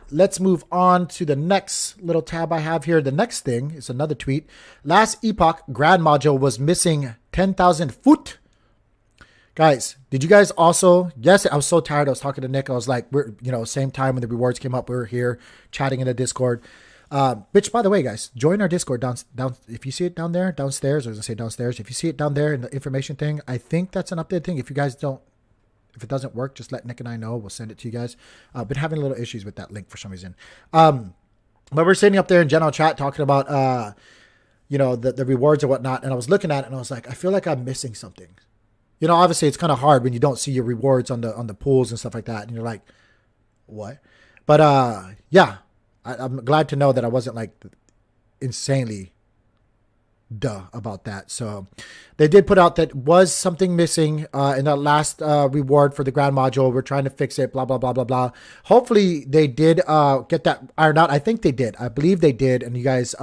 [SPEAKER 1] Let's move on to the next little tab I have here. The next thing is another tweet. Last epoch grand module was missing 10,000 foot. Guys, did you guys also? Yes, I was so tired. I was talking to Nick. I was like, same time when the rewards came up, we were here chatting in the Discord. Which, by the way, guys, join our Discord down. If you see it down there, downstairs, I was gonna say downstairs. If you see it down there in the information thing, I think that's an updated thing. If you guys don't, if it doesn't work, just let Nick and I know. We'll send it to you guys. Been having a little issues with that link for some reason. But we're sitting up there in general chat talking about, the rewards and whatnot. And I was looking at it and I was like, I feel like I'm missing something. Obviously it's kind of hard when you don't see your rewards on the pools and stuff like that. And you're like, what? But yeah. I'm glad to know that I wasn't like insanely about that. So they did put out that was something missing in that last reward for the grand module. We're trying to fix it, blah, blah, blah, blah, blah. Hopefully they did get that ironed out. I think they did. I believe they did. And you guys,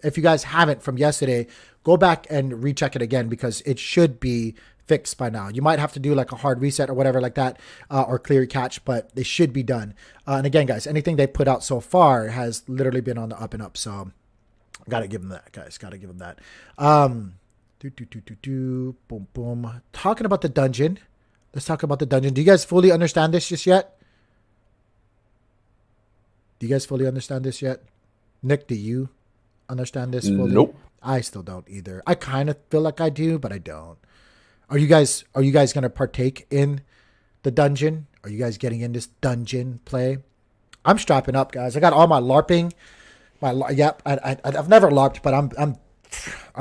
[SPEAKER 1] if you guys haven't from yesterday, go back and recheck it again because it should be fixed by now. You might have to do like a hard reset or whatever like that, or clear catch, but they should be done. And again, guys, anything they put out so far has literally been on the up and up. So gotta give them that, guys. Gotta give them that. Boom, boom. Talking about the dungeon. Let's talk about the dungeon. Do you guys fully understand this just yet? Nick, do you understand this fully?
[SPEAKER 2] Nope.
[SPEAKER 1] I still don't either. I kind of feel like I do, but I don't. Are you guys going to partake in the dungeon? Are you guys getting in this dungeon play? I'm strapping up, guys. I got all my LARPing. I've never LARPed, but I'm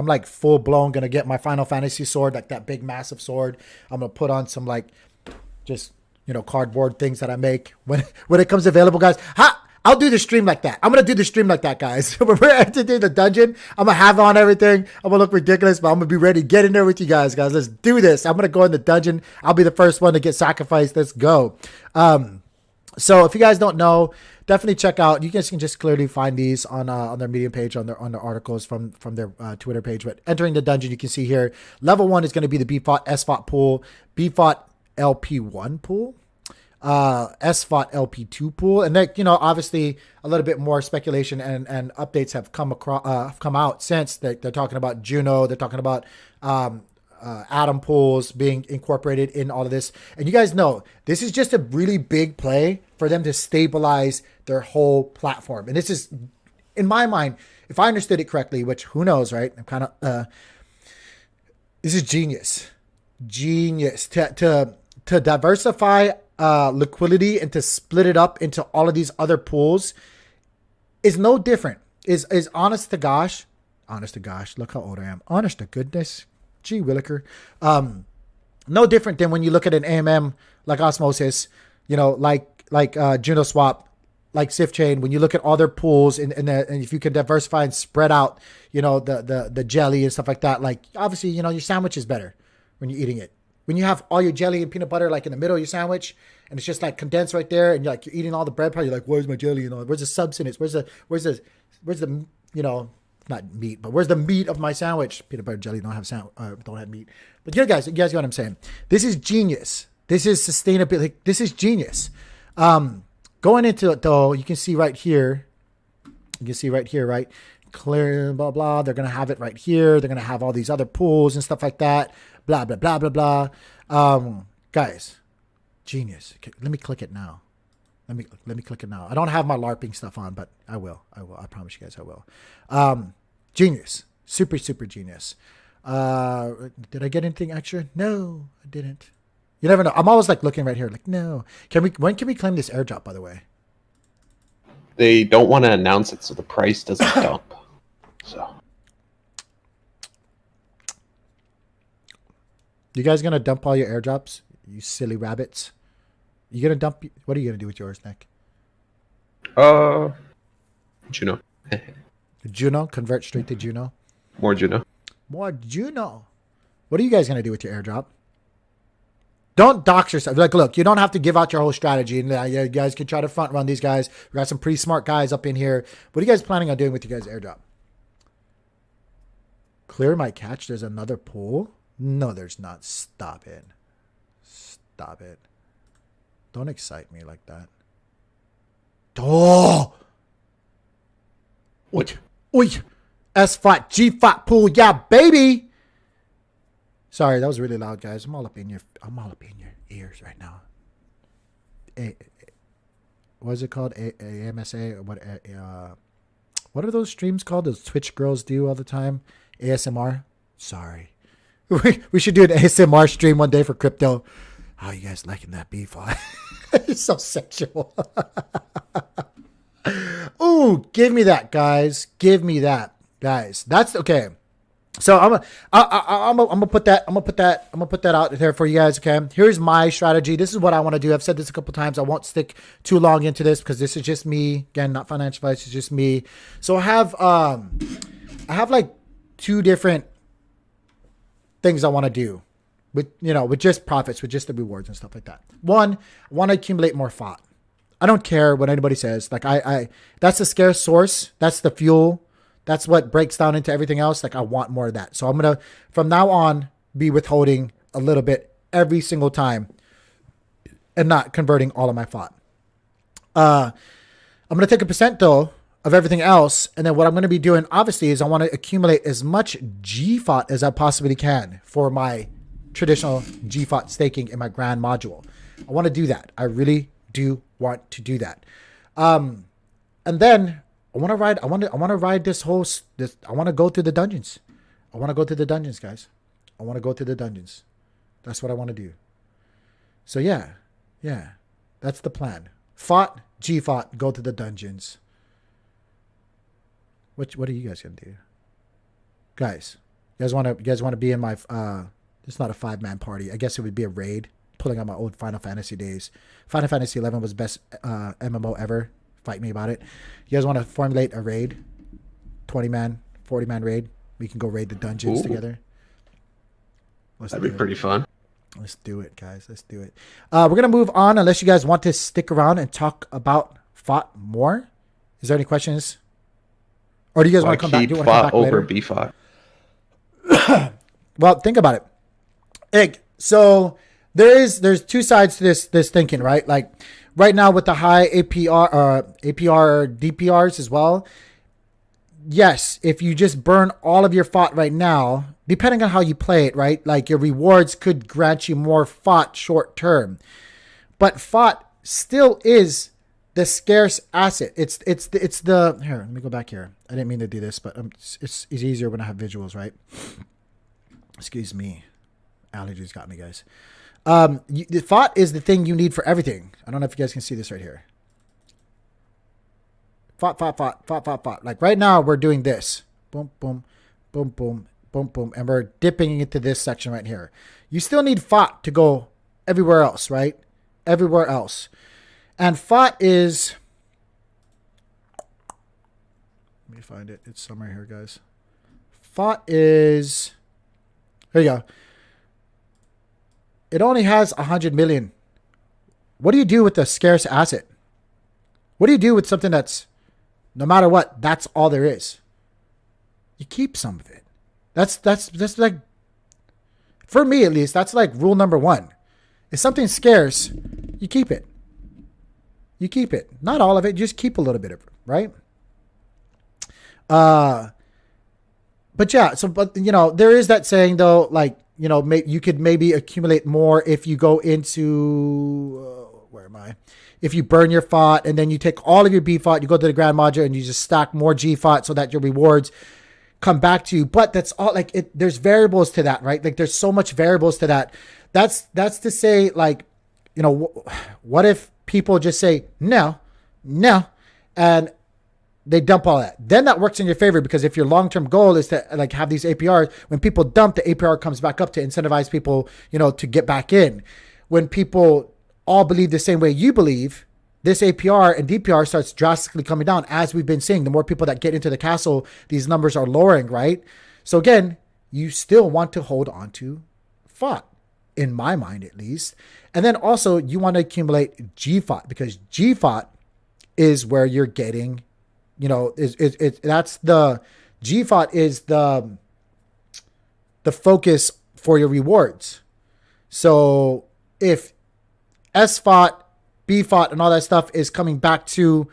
[SPEAKER 1] like full blown going to get my Final Fantasy sword, like that big massive sword. I'm going to put on some like just, cardboard things that I make when it comes available, guys. I'll do the stream like that. I'm going to do the stream like that, guys. When we're entering the dungeon, I'm going to have on everything. I'm going to look ridiculous, but I'm going to be ready to get in there with you guys. Let's do this. I'm going to go in the dungeon. I'll be the first one to get sacrificed. Let's go. So if you guys don't know, definitely check out. You guys can just clearly find these on their Medium page, on their articles from their Twitter page. But entering the dungeon, you can see here, level 1 is going to be the bFOT sFOT pool, bFOT LP1 pool, sFOT LP2 pool, and then obviously a little bit more speculation and updates have come out since they're talking about Juno. They're talking about Atom pools being incorporated in all of this, and you guys know this is just a really big play for them to stabilize their whole platform. And this is, in my mind, if I understood it correctly, which who knows, right? I'm kind of this is genius to diversify liquidity and to split it up into all of these other pools is no different. Is honest to gosh, look how old I am. Honest to goodness, gee williker. No different than when you look at an AMM like Osmosis, like Juno Swap, like Sift chain, when you look at all their pools and if you can diversify and spread out, the jelly and stuff like that, like obviously, your sandwich is better when you're eating it. When you have all your jelly and peanut butter like in the middle of your sandwich, and it's just like condensed right there, and you're eating all the bread part, you're like, where's my jelly? Where's the substance? Where's the not meat, but where's the meat of my sandwich? Peanut butter jelly don't have meat. But you guys get what I'm saying. This is genius. This is sustainability. This is genius. Going into it though, you can see right here. Right? Clear, blah, blah. They're going to have it right here. They're going to have all these other pools and stuff like that. Blah, blah, blah, blah, blah. Guys, genius. Okay, let me click it now. Let me click it now. I don't have my LARPing stuff on, but I will. I promise you guys I will. Genius. Super, super genius. Did I get anything extra? No, I didn't. You never know. I'm always like looking right here. Like, no. When can we claim this airdrop, by the way?
[SPEAKER 2] They don't want to announce it so the price doesn't dump. So.
[SPEAKER 1] You guys going to dump all your airdrops? You silly rabbits. You going to dump? What are you going to do with yours, Nick?
[SPEAKER 2] Juno.
[SPEAKER 1] Juno? Convert straight to Juno?
[SPEAKER 2] More Juno.
[SPEAKER 1] More Juno. What are you guys going to do with your airdrop? Don't dox yourself. Like, look, you don't have to give out your whole strategy. And you guys can try to front run these guys. We got some pretty smart guys up in here. What are you guys planning on doing with your guys' airdrop? Clear my catch. There's another pool. No, there's not. Stop it. Stop it. Don't excite me like that. Oh! Oi. Oi. sFOT, gFOT pool. Yeah, baby. Sorry, that was really loud, guys. I'm all up in your ears right now. What is it called? AMSA or what are those streams called? Those Twitch girls do all the time? ASMR? Sorry. We should do an ASMR stream one day for crypto. How are you guys liking that bFOT? It's so sexual. Ooh, give me that, guys. Give me that, guys. That's okay. So I'm gonna put that out there for you guys. Okay, here's my strategy. This is what I want to do. I've said this a couple times. I won't stick too long into this because this is just me. Again, not financial advice. It's just me. So I have like two different things I want to do with just profits, with just the rewards and stuff like that. One, I want to accumulate more FOT. I don't care what anybody says. Like that's the scarce source. That's the fuel. That's what breaks down into everything else. Like I want more of that. So I'm going to, from now on, be withholding a little bit every single time and not converting all of my FOT. I'm going to take a percent though of everything else. And then what I'm going to be doing obviously is I want to accumulate as much gFOT as I possibly can for my traditional gFOT staking in my grand module. I want to do that. I really do want to do that. And then I want to ride this whole, I want to go through the dungeons. I want to go through the dungeons, guys. I want to go through the dungeons. That's what I want to do. So yeah, that's the plan. FOT, gFOT, go to the dungeons. What are you guys going to do? Guys, you guys want to be in my, it's not a 5-man party. I guess it would be a raid, pulling out my old Final Fantasy days. Final Fantasy 11 was the best MMO ever. Fight me about it. You guys want to formulate a raid? 20-man, 40-man raid? We can go raid the dungeons together.
[SPEAKER 2] That'd be pretty fun.
[SPEAKER 1] Let's do it, guys. Let's do it. We're going to move on unless you guys want to stick around and talk about FOT more. Is there any questions? Or do you guys want to come back? Do you want to come back
[SPEAKER 2] over
[SPEAKER 1] later?
[SPEAKER 2] bFOT.
[SPEAKER 1] Well, think about it. So there's two sides to this thinking, right? Like right now with the high APR DPRs as well. Yes, if you just burn all of your FOT right now, depending on how you play it, right? Like your rewards could grant you more FOT short term. But FOT still is the scarce asset. It's the here, let me go back here. I didn't mean to do this, but it's easier when I have visuals, right? Excuse me. Allergies got me, guys. The FOT is the thing you need for everything. I don't know if you guys can see this right here. FOT. Like right now we're doing this. Boom, boom, boom, boom, boom, boom. And we're dipping into this section right here. You still need FOT to go everywhere else, right? Everywhere else. And FOT is Let me find it. It's somewhere here, guys. FOT is, here you go. It only has 100 million. What do you do with a scarce asset? What do you do with something that's, no matter what, that's all there is? You keep some of it. That's like, for me at least, that's like rule number one. If something's scarce, you keep it. You keep it. Not all of it, just keep a little bit of it, right? But yeah, so, but you know, there is that saying though, like, you know, you could maybe accumulate more if you go into, where am I? If you burn your FOT and then you take all of your bFOT, you go to the grand module and you just stack more gFOT so that your rewards come back to you. But that's all, like, there's variables to that, right? Like there's so much variables to that. That's to say, like, you know, what if people just say no, and they dump all that? Then that works in your favor, because if your long-term goal is to like have these APRs, when people dump, the APR comes back up to incentivize people, you know, to get back in. When people all believe the same way you believe, this APR and DPR starts drastically coming down, as we've been seeing. The more people that get into the castle, these numbers are lowering, right? So again, you still want to hold on to FOT, in my mind at least. And then also you want to accumulate gFOT, because gFOT is where you're getting, you know, that's the gFOT is the focus for your rewards. So if sFOT, bFOT, and all that stuff is coming back to,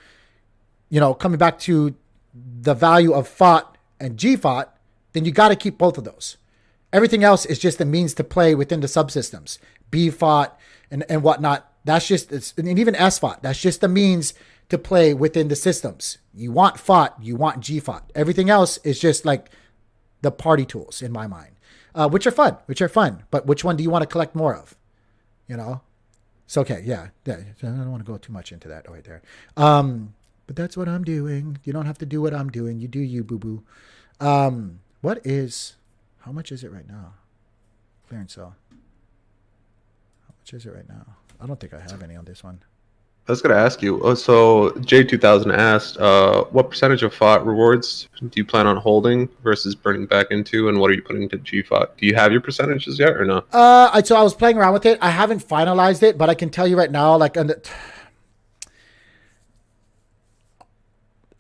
[SPEAKER 1] you know, coming back to the value of FOT and gFOT, then you got to keep both of those. Everything else is just a means to play within the subsystems, bFOT and whatnot. That's just, and even sFOT, that's just the means to play within the systems. You want FOT, you want gFOT. Everything else is just like the party tools in my mind, which are fun. But which one do you want to collect more of? You know? So, okay, yeah. I don't want to go too much into that right there. But that's what I'm doing. You don't have to do what I'm doing. You do you, boo-boo. How much is it right now? Clearance sale. How much is it right now? I don't think I have any on this one.
[SPEAKER 2] I was going to ask you, so J2000 asked, what percentage of FOT rewards do you plan on holding versus burning back into, and what are you putting into gFOT? Do you have your percentages yet or no?
[SPEAKER 1] So I was playing around with it. I haven't finalized it, but I can tell you right now, like,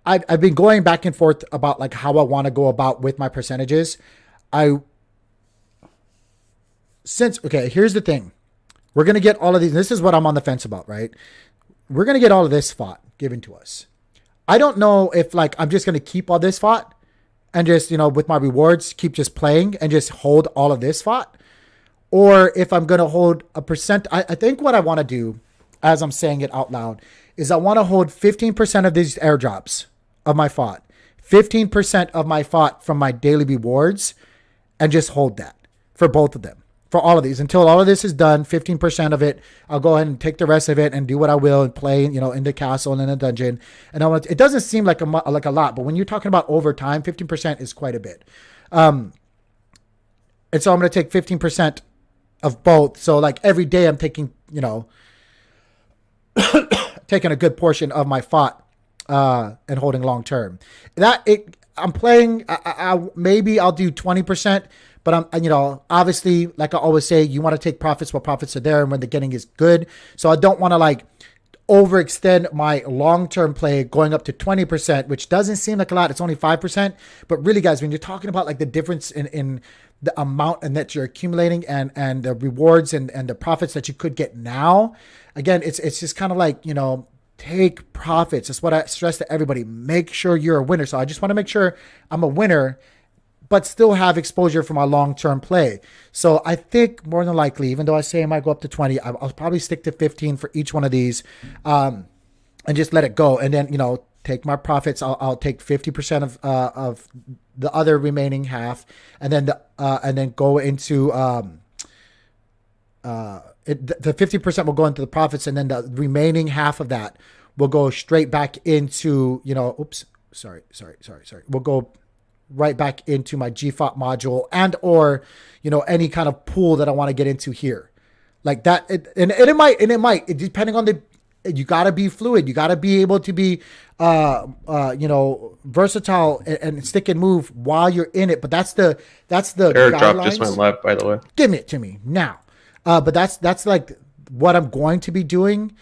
[SPEAKER 1] I've been going back and forth about like how I want to go about with my percentages. Okay, here's the thing. We're going to get all of these. This is what I'm on the fence about, right? We're going to get all of this FOT given to us. I don't know if like I'm just going to keep all this FOT and just, you know, with my rewards, keep just playing and just hold all of this FOT, or if I'm going to hold a percent. I think what I want to do, as I'm saying it out loud, is I want to hold 15% of these airdrops of my FOT, 15% of my FOT from my daily rewards, and just hold that for both of them. For all of these, until all of this is done, 15% of it, I'll go ahead and take the rest of it and do what I will and play, you know, in the castle and in the dungeon. And it doesn't seem like a lot, but when you're talking about over time, 15% is quite a bit. And so I'm going to take 15% of both. So like every day I'm taking, you know, taking a good portion of my FOT and holding long term. I'm playing. Maybe I'll do 20%. But you know, obviously, like I always say, you want to take profits while profits are there and when the getting is good. So I don't want to like overextend my long-term play going up to 20%, which doesn't seem like a lot. It's only 5%. But really, guys, when you're talking about like the difference in the amount and that you're accumulating and the rewards and the profits that you could get now, again, it's just kind of like, you know, take profits. That's what I stress to everybody. Make sure you're a winner. So I just want to make sure I'm a winner, but still have exposure for my long-term play. So I think more than likely, even though I say I might go up to 20, I'll probably stick to 15 for each one of these, and just let it go. And then, you know, take my profits. I'll take 50% of the other remaining half, and then go into the 50% will go into the profits, and then the remaining half of that will go straight back into, you know, sorry. We'll go right back into my gFOT module and or, you know, any kind of pool that I want to get into here, like that. It might depending on You got to be fluid. You got to be able to be, versatile and stick and move while you're in it. But that's the
[SPEAKER 2] airdrop just went live, by the way.
[SPEAKER 1] Give it to me now. But that's like what I'm going to be doing.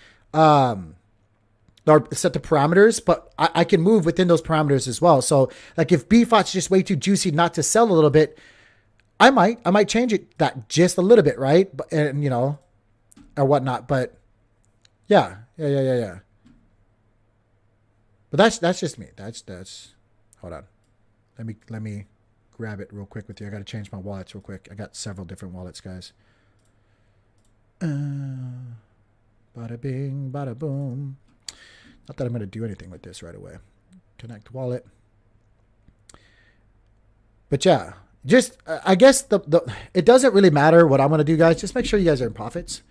[SPEAKER 1] Or set the parameters, but I can move within those parameters as well. So like if bFOT's just way too juicy not to sell a little bit, I might change it that just a little bit, right? But, and or whatnot. But yeah. But that's just me. That's hold on. Let me grab it real quick with you. I got to change my wallets real quick. I got several different wallets, guys. Bada bing, bada boom. Not that I'm going to do anything with this right away. Connect wallet. But yeah, just I guess it doesn't really matter what I'm going to do, guys. Just make sure you guys are in profits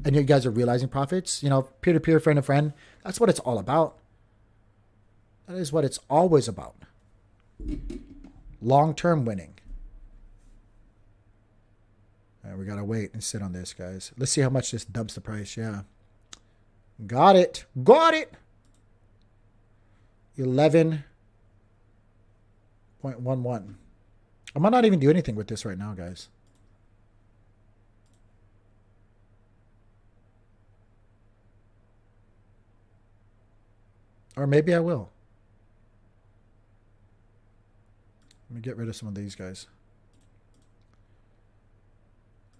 [SPEAKER 1] and you guys are realizing profits. Peer-to-peer, friend to friend. That's what it's all about. That is what it's always about. Long-term winning. All right, we got to wait and sit on this, guys. Let's see how much this dumps the price. Yeah. Got it. 11.11. I might not even do anything with this right now, guys. Or maybe I will. Let me get rid of some of these guys.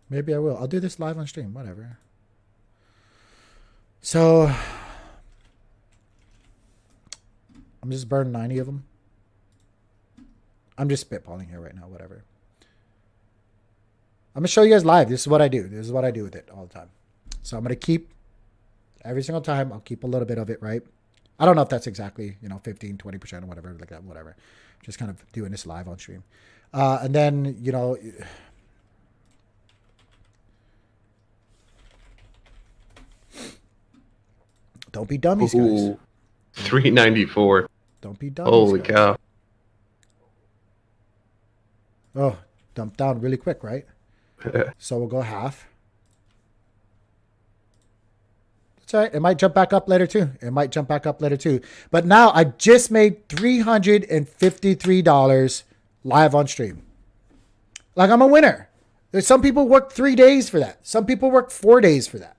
[SPEAKER 1] Maybe I will. I'll do this live on stream. Whatever. So I'm just burning 90 of them. I'm just spitballing here right now. Whatever. I'm going to show you guys live. This is what I do. This is what I do with it all the time. So I'm going to keep every single time. I'll keep a little bit of it, right? I don't know if that's exactly, 15, 20% or whatever, like that, whatever. Just kind of doing this live on stream. And then, don't be dummies, guys.
[SPEAKER 2] 394.
[SPEAKER 1] Don't be dummies.
[SPEAKER 2] Holy
[SPEAKER 1] guys.
[SPEAKER 2] cow.
[SPEAKER 1] Oh, dumped down really quick, right? So we'll go half. That's all right. It might jump back up later too. But now I just made $353 live on stream. Like I'm a winner. There's some people work 3 days for that. Some people work 4 days for that.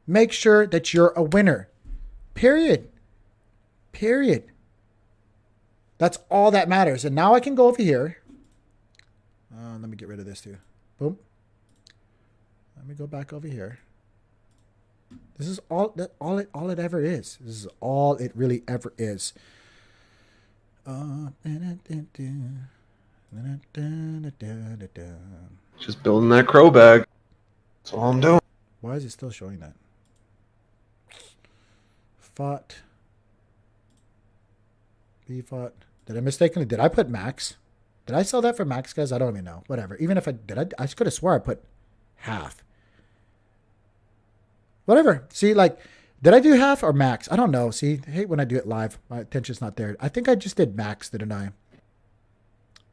[SPEAKER 1] Make sure that you're a winner. Period. That's all that matters. And now I can go over here. Let me get rid of this too. Boom. Let me go back over here. This is all it ever is. This is all it really ever is.
[SPEAKER 2] Just building that crow bag. That's all I'm doing.
[SPEAKER 1] Why is it still showing that? bFOT. Did I put max? Did I sell that for max, guys? I don't even know. Whatever. Even if I could have swore I put half. Whatever. See, did I do half or max? I don't know. See, I hate when I do it live. My attention's not there. I think I just did max, didn't I?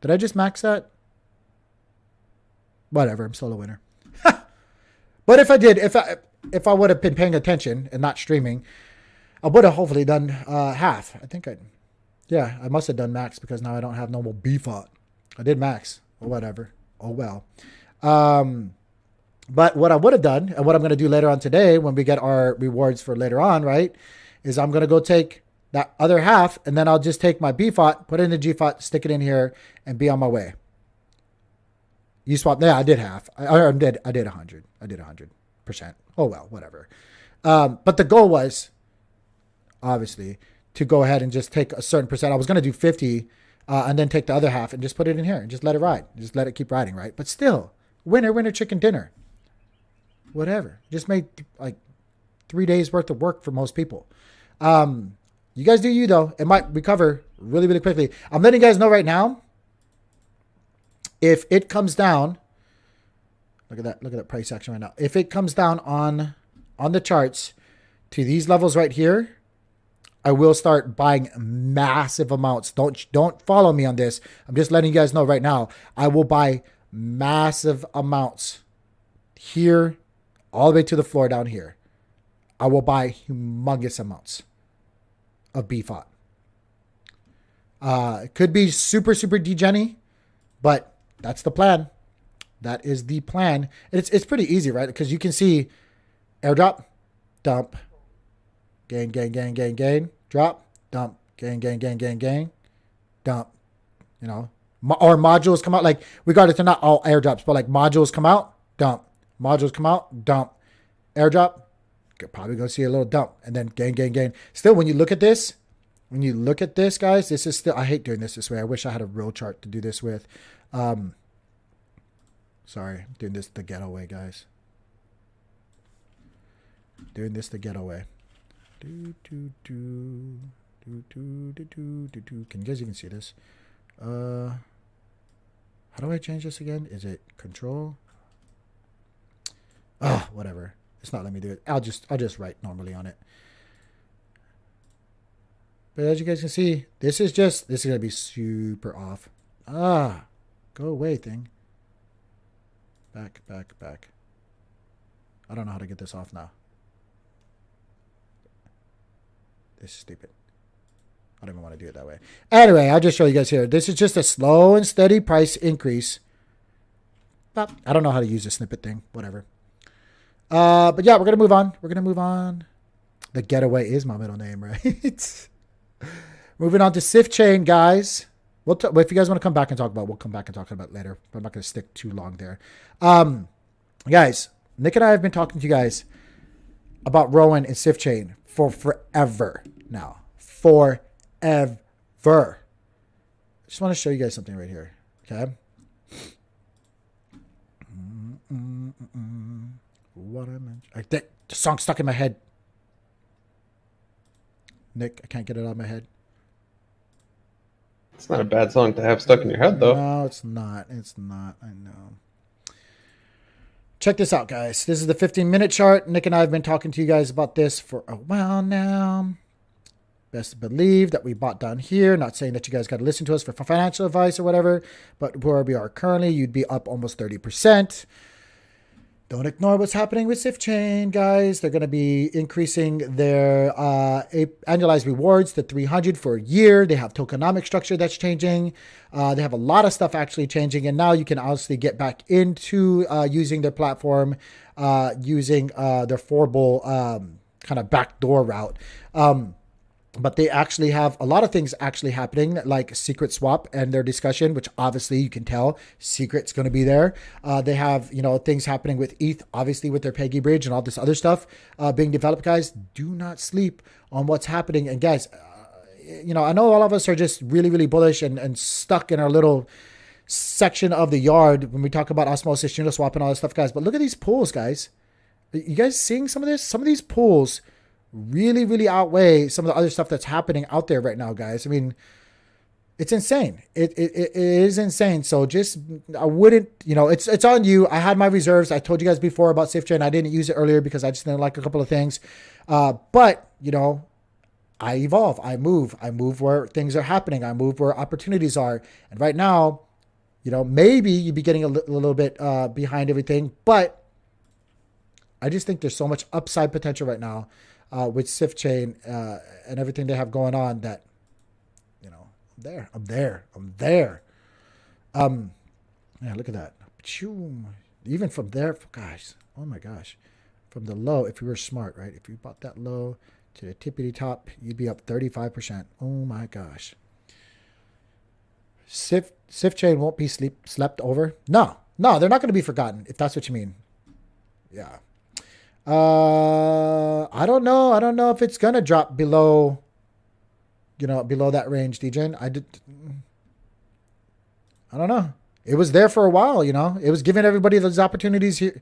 [SPEAKER 1] Did I just max that? Whatever. I'm still a winner. But if I did, if I would have been paying attention and not streaming, I would have hopefully done half. I think I must have done max because now I don't have normal bFOT. I did max or whatever. Oh, well. But what I would have done and what I'm going to do later on today when we get our rewards for later on, right, is I'm going to go take that other half and then I'll just take my bFOT, put it in the gFOT, stick it in here and be on my way. You swap. Yeah, I did half. I did 100. I did 100%. Oh, well, whatever. But the goal was obviously to go ahead and just take a certain percent. I was going to do 50 and then take the other half and just put it in here and just let it ride. Just let it keep riding, right? But still, winner, chicken dinner. Whatever. Just made 3 days worth of work for most people. You guys do you, though. It might recover really, really quickly. I'm letting you guys know right now, if it comes down, look at that price action right now. If it comes down on the charts to these levels right here, I will start buying massive amounts. Don't follow me on this. I'm just letting you guys know right now. I will buy massive amounts here all the way to the floor down here. I will buy humongous amounts of bFOT. It could be super, super degen-y, but that's the plan. That is the plan. And it's pretty easy, right? Because you can see airdrop, dump, gain, gain, gain, gain, gain, drop, dump, gain, gain, gain, gain, gain, dump. You know, or modules come out, like, regardless, they're not all airdrops, but like modules come out, dump. Modules come out, dump. Airdrop, you're probably going to see a little dump, and then gain, gain, gain. Still, when you look at this, guys, this is still, I hate doing this way. I wish I had a real chart to do this with. Sorry, I'm doing this the ghetto way, guys. Doing this the ghetto way. Can you guys even see this? How do I change this again? Is it control? Whatever. It's not letting me do it. I'll just write normally on it. But as you guys can see, this is gonna be super off. Go away, thing. Back. I don't know how to get this off now. This is stupid. I don't even want to do it that way. Anyway, I'll just show you guys here. This is just a slow and steady price increase. But I don't know how to use the snippet thing. Whatever. But yeah, we're going to move on. The getaway is my middle name, right? Moving on to Sift chain, guys. If you guys want to come back and talk about, we'll come back and talk about it later. But I'm not going to stick too long there. Guys, Nick and I have been talking to you guys about Rowan and Sift chain for forever now. Forever. I just want to show you guys something right here. Okay. What I mentioned. The song's stuck in my head. Nick, I can't get it out of my head.
[SPEAKER 2] It's not a bad song to have stuck in your head, though.
[SPEAKER 1] No, it's not. It's not. I know. Check this out, guys. This is the 15-minute chart. Nick and I have been talking to you guys about this for a while now. Best believe that we bought down here. Not saying that you guys got to listen to us for financial advice or whatever, but where we are currently, you'd be up almost 30%. Don't ignore what's happening with Sift chain, guys. They're going to be increasing their annualized rewards to 300 for a year. They have tokenomic structure that's changing. They have a lot of stuff actually changing, and now you can honestly get back into using their platform, using their Forble kind of backdoor route. But they actually have a lot of things actually happening, like secret swap and their discussion, which obviously you can tell secret's going to be there. They have, things happening with ETH, obviously with their Peggy bridge and all this other stuff being developed. Guys, do not sleep on what's happening. And guys, I know all of us are just really, really bullish and stuck in our little section of the yard when we talk about osmosis, Uniswap and all this stuff, guys. But look at these pools, guys. You guys seeing some of this? Some of these pools really, really outweigh some of the other stuff that's happening out there right now, guys. I mean, it's insane. It is insane. So I wouldn't, it's on you. I had my reserves. I told you guys before about SafeChain. I didn't use it earlier because I just didn't like a couple of things. But, I evolve. I move where things are happening. I move where opportunities are. And right now, maybe you'd be getting a little bit behind everything, but I just think there's so much upside potential right now with Sift chain and everything they have going on that, I'm there. Yeah, look at that. Even from there, guys, oh my gosh, from the low, if you were smart, right? If you bought that low to the tippity top, you'd be up 35%. Oh my gosh. Sift chain won't be slept over. No, they're not going to be forgotten, if that's what you mean. Yeah. I don't know if it's gonna drop below, below that range, DJN. I don't know. It was there for a while, It was giving everybody those opportunities here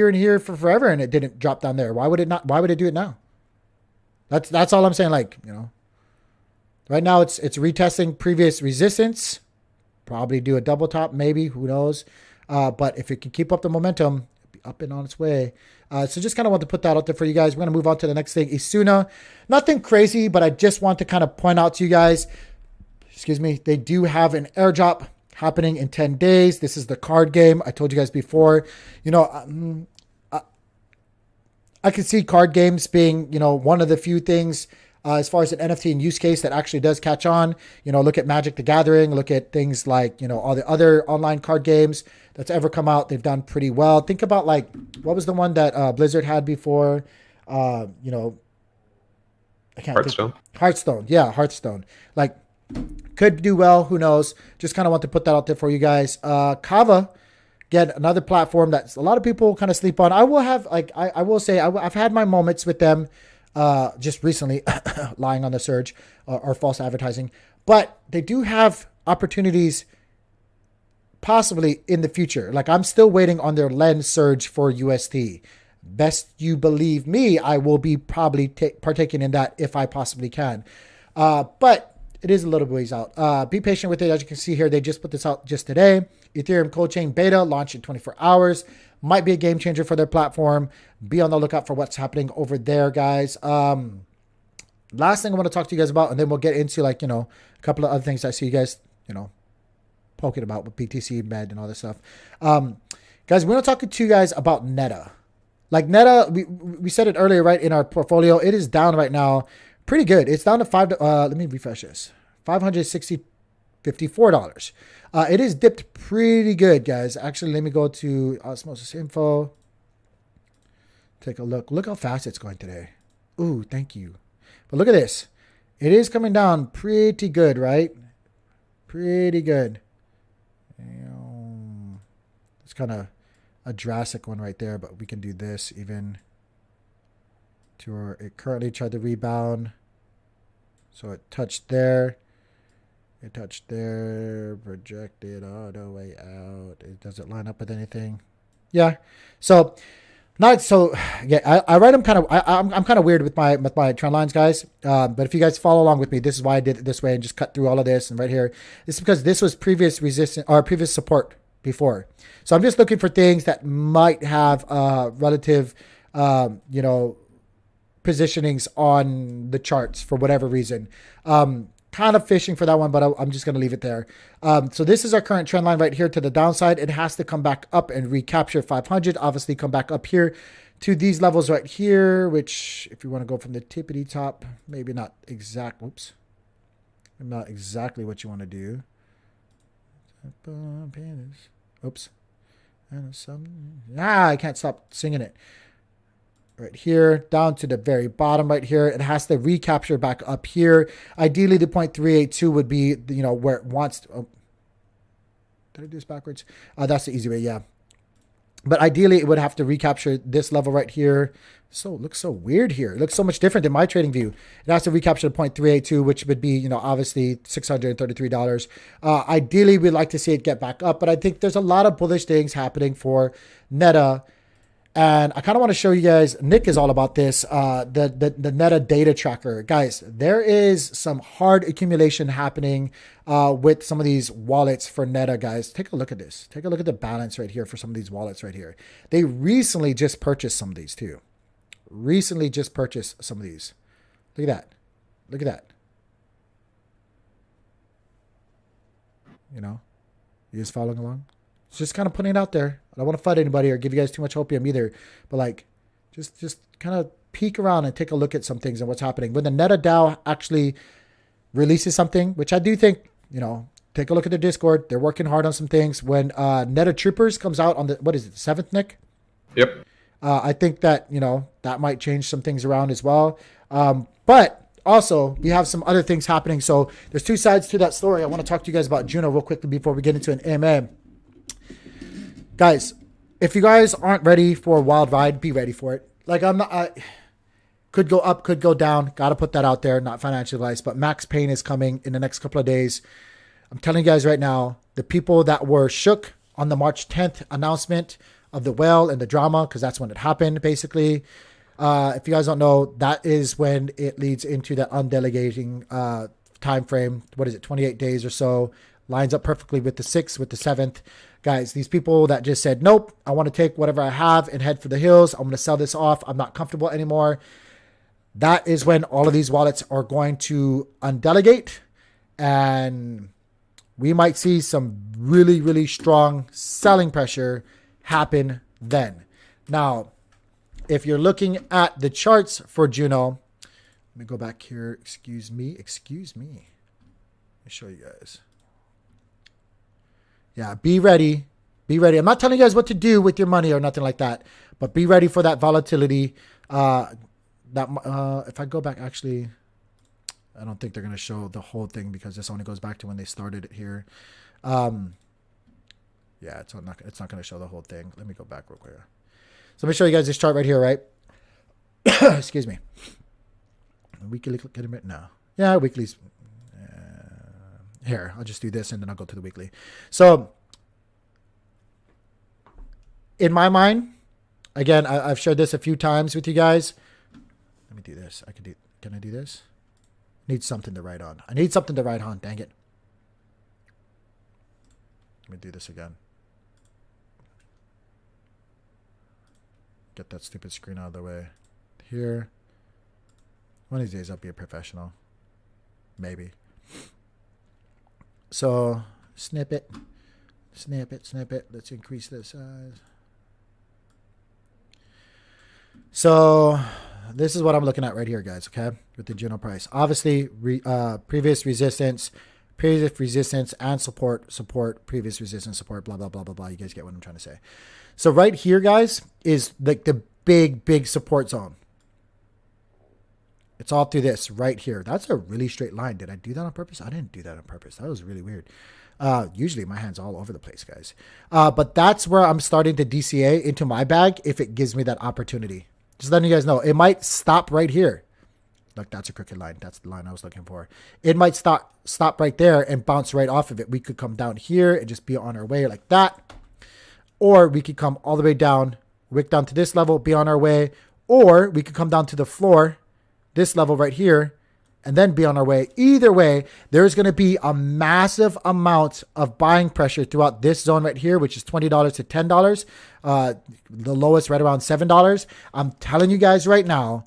[SPEAKER 1] and here for forever, and it didn't drop down there. Why would it not? Why would it do it now? That's all I'm saying. Right now it's retesting previous resistance. Probably do a double top, maybe. Who knows? But if it can keep up the momentum, up and on its way. So just kind of want to put that out there for you guys. We're going to move on to the next thing. Isuna, nothing crazy, but I just want to kind of point out to you guys, they do have an airdrop happening in 10 days. This is the card game. I told you guys before, I I can see card games being, one of the few things as far as an NFT and use case that actually does catch on. Look at Magic the Gathering, look at things like, all the other online card games that's ever come out. They've done pretty well. Think about like, what was the one that Blizzard had before? I can't
[SPEAKER 2] Hearthstone.
[SPEAKER 1] Hearthstone. Yeah, Hearthstone. Like, could do well. Who knows? Just kind of want to put that out there for you guys. Kava, again, another platform that a lot of people kind of sleep on. I will have, like, I will say, I've had my moments with them just recently, lying on the surge or false advertising. But they do have opportunities possibly in the future. Like, I'm still waiting on their lens surge for UST. Best you believe me, I will be probably partaking in that if I possibly can. But it is a little ways out. Be patient with it. As you can see here, they just put this out just today. Ethereum cold chain beta launched in 24 hours. Might be a game changer for their platform. Be on the lookout for what's happening over there, guys. Last thing I want to talk to you guys about, and then we'll get into like, a couple of other things I see you guys, poking about with BTC, MED, and all this stuff. Guys, we want to talk to you guys about Neta. Like Neta, we said it earlier, right, in our portfolio. It is down right now. Pretty good. It's down to let me refresh this. $554. It is dipped pretty good, guys. Actually, let me go to Osmosis info. Take a look. Look how fast it's going today. Ooh, thank you. But look at this. It is coming down pretty good, right? Pretty good. It's kind of a drastic one right there, but we can do this even to where it currently tried to rebound. So it touched there. It touched there, projected all the way out. It doesn't line up with anything. Yeah. So not so. Yeah, I write them kind of. I'm kind of weird with my trend lines, guys. But if you guys follow along with me, this is why I did it this way and just cut through all of this. And right here, this is because this was previous resistance or previous support before. So I'm just looking for things that might have relative, positionings on the charts for whatever reason. Kind of fishing for that one, but I'm just going to leave it there. So this is our current trend line right here to the downside. It has to come back up and recapture 500. Obviously come back up here to these levels right here, which if you want to go from the tippity top, maybe not exact. Whoops. Not exactly what you want to do. Oops. I can't stop singing it. Right here, down to the very bottom right here. It has to recapture back up here. Ideally, the 0.382 would be, where it wants to. Oh, did I do this backwards? That's the easy way, yeah. But ideally, it would have to recapture this level right here. So it looks so weird here. It looks so much different than my trading view. It has to recapture the 0.382, which would be, obviously $633. Ideally, we'd like to see it get back up, but I think there's a lot of bullish things happening for Neta. And I kind of want to show you guys, Nick is all about this, the Neta data tracker. Guys, there is some hard accumulation happening with some of these wallets for Neta, guys. Take a look at this. Take a look at the balance right here for some of these wallets right here. They recently just purchased some of these too. Recently just purchased some of these. Look at that. Look at that. You just following along? It's just kind of putting it out there. I don't want to fight anybody or give you guys too much opium either. But like, just kind of peek around and take a look at some things and what's happening. When the Neta DAO actually releases something, which I do think, take a look at their Discord. They're working hard on some things. When Neta Troopers comes out on the, what is it, 7th, Nick?
[SPEAKER 2] Yep.
[SPEAKER 1] I think that, that might change some things around as well. But also, we have some other things happening. So there's two sides to that story. I want to talk to you guys about Juno real quickly before we get into an AMA. Guys, if you guys aren't ready for a wild ride, be ready for it. Like, I'm not, could go up, could go down. Got to put that out there, not financial advice. But Max Payne is coming in the next couple of days. I'm telling you guys right now, the people that were shook on the March 10th announcement of the whale and the drama, because that's when it happened, basically. If you guys don't know, that is when it leads into the undelegating time frame. What is it, 28 days or so? Lines up perfectly with the 6th, with the 7th. Guys, these people that just said, nope, I want to take whatever I have and head for the hills. I'm going to sell this off. I'm not comfortable anymore. That is when all of these wallets are going to undelegate. And we might see some really, really strong selling pressure happen then. Now, if you're looking at the charts for Juno, let me go back here. Excuse me. Let me show you guys. Yeah, be ready. Be ready. I'm not telling you guys what to do with your money or nothing like that, but be ready for that volatility. If I go back, actually, I don't think they're going to show the whole thing because this only goes back to when they started it here. Yeah, it's not going to show the whole thing. Let me go back real quick. So let me show you guys this chart right here, right? Excuse me. Weekly, look at it now. Yeah, weekly's. Here, I'll just do this and then I'll go to the weekly. So, in my mind, again, I've shared this a few times with you guys. Let me do this. Can I do this? Need something to write on. I need something to write on. Dang it. Let me do this again. Get that stupid screen out of the way. Here. One of these days I'll be a professional. Maybe. So, snip it. Let's increase the size. So, this is what I'm looking at right here, guys, okay? With the Juno price. Obviously, previous resistance, and support, previous resistance, support, blah, blah, blah, blah, blah. You guys get what I'm trying to say. So, right here, guys, is like the big support zone. It's all through this right here. That's a really straight line. Did I do that on purpose? I didn't do that on purpose. That was really weird. Usually my hand's all over the place, guys. But that's where I'm starting to DCA into my bag if it gives me that opportunity. Just letting you guys know. It might stop right here. Look, that's a crooked line. That's the line I was looking for. It might stop right there and bounce right off of it. We could come down here and just be on our way like that. Or we could come all the way down, wick down to this level, be on our way. Or we could come down to the floor, this level right here, and then be on our way. Either way, there's going to be a massive amount of buying pressure throughout this zone right here, which is $20 to $10. The lowest right around $7. I'm telling you guys right now,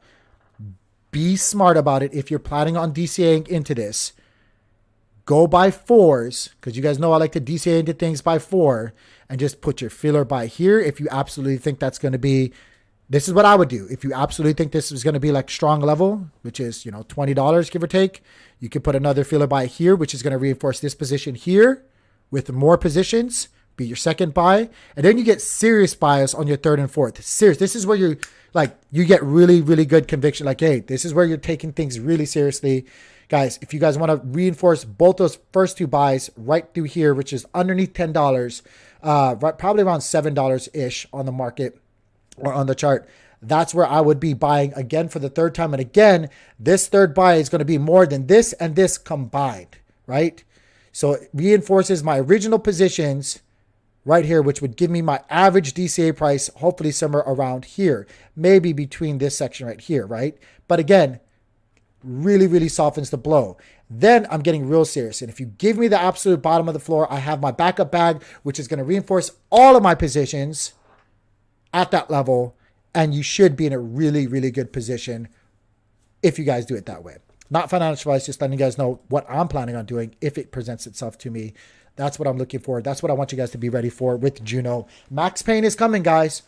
[SPEAKER 1] be smart about it. If you're planning on DCAing into this, go by fours, because you guys know I like to DCA into things by 4, and just put your filler buy here if you absolutely think that's going to be. This is what I would do. If you absolutely think this is going to be like strong level, which is, $20, give or take, you could put another feeler buy here, which is going to reinforce this position here with more positions, be your second buy. And then you get serious buys on your third and fourth. Serious. This is where you get really, really good conviction. Like, hey, this is where you're taking things really seriously. Guys, if you guys want to reinforce both those first 2 buys right through here, which is underneath $10, probably around $7-ish on the market, or on the chart, that's where I would be buying again for the third time. And again, this third buy is going to be more than this and this combined, right? So it reinforces my original positions right here, which would give me my average DCA price, hopefully somewhere around here, maybe between this section right here, right? But again, really, really softens the blow. Then I'm getting real serious. And if you give me the absolute bottom of the floor, I have my backup bag, which is going to reinforce all of my positions at that level, and you should be in a really, really good position if you guys do it that way. Not financial advice, just letting you guys know what I'm planning on doing if it presents itself to me. That's what I'm looking for. That's what I want you guys to be ready for with Juno. Max pain is coming, guys.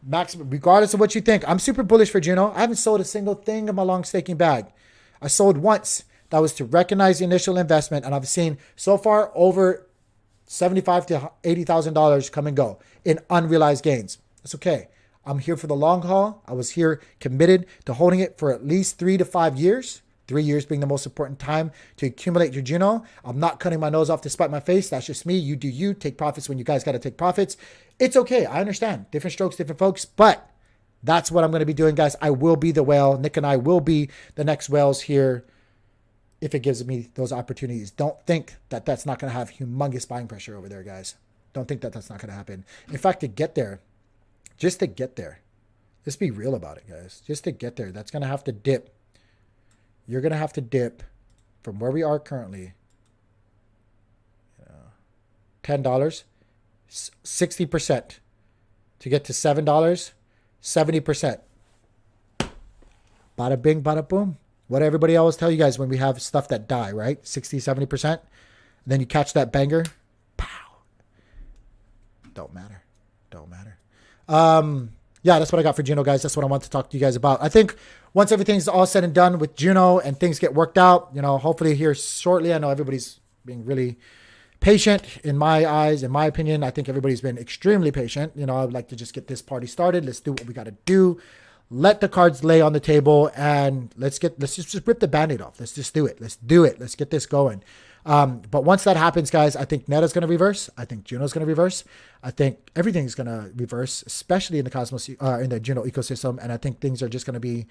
[SPEAKER 1] Regardless of what you think, I'm super bullish for Juno. I haven't sold a single thing in my long staking bag. I sold once. That was to recognize the initial investment, and I've seen so far over $75,000 to $80,000 come and go in unrealized gains. It's okay. I'm here for the long haul. I was here committed to holding it for at least 3 to 5 years. 3 years being the most important time to accumulate your Juno. I'm not cutting my nose off to spite my face. That's just me. You do you. Take profits when you guys got to take profits. It's okay. I understand. Different strokes, different folks. But that's what I'm going to be doing, guys. I will be the whale. Nick and I will be the next whales here if it gives me those opportunities. Don't think that that's not going to have humongous buying pressure over there, guys. Don't think that that's not going to happen. In fact, to get there, just to get there, just be real about it, guys. Just to get there, that's going to have to dip. You're going to have to dip from where we are currently. $10, 60%. To get to $7, 70%. Bada bing, bada boom. What everybody always tell you guys when we have stuff that die, right? 60, 70%. Then you catch that banger. Pow. Don't matter. yeah, that's what I got for Juno, guys. That's what I want to talk to you guys about. I think once everything's all said and done with Juno and things get worked out, hopefully here shortly. I know everybody's being really patient in my eyes, in my opinion. I think everybody's been extremely patient. I would like to just get this party started. Let's do what we got to do. Let the cards lay on the table and let's just rip the Band-Aid off. Let's just do it. Let's do it. Let's get this going. But once that happens, guys, I think Neta's going to reverse. I think Juno's going to reverse. I think everything's going to reverse, especially in the Cosmos, in the Juno ecosystem. And I think things are just going to be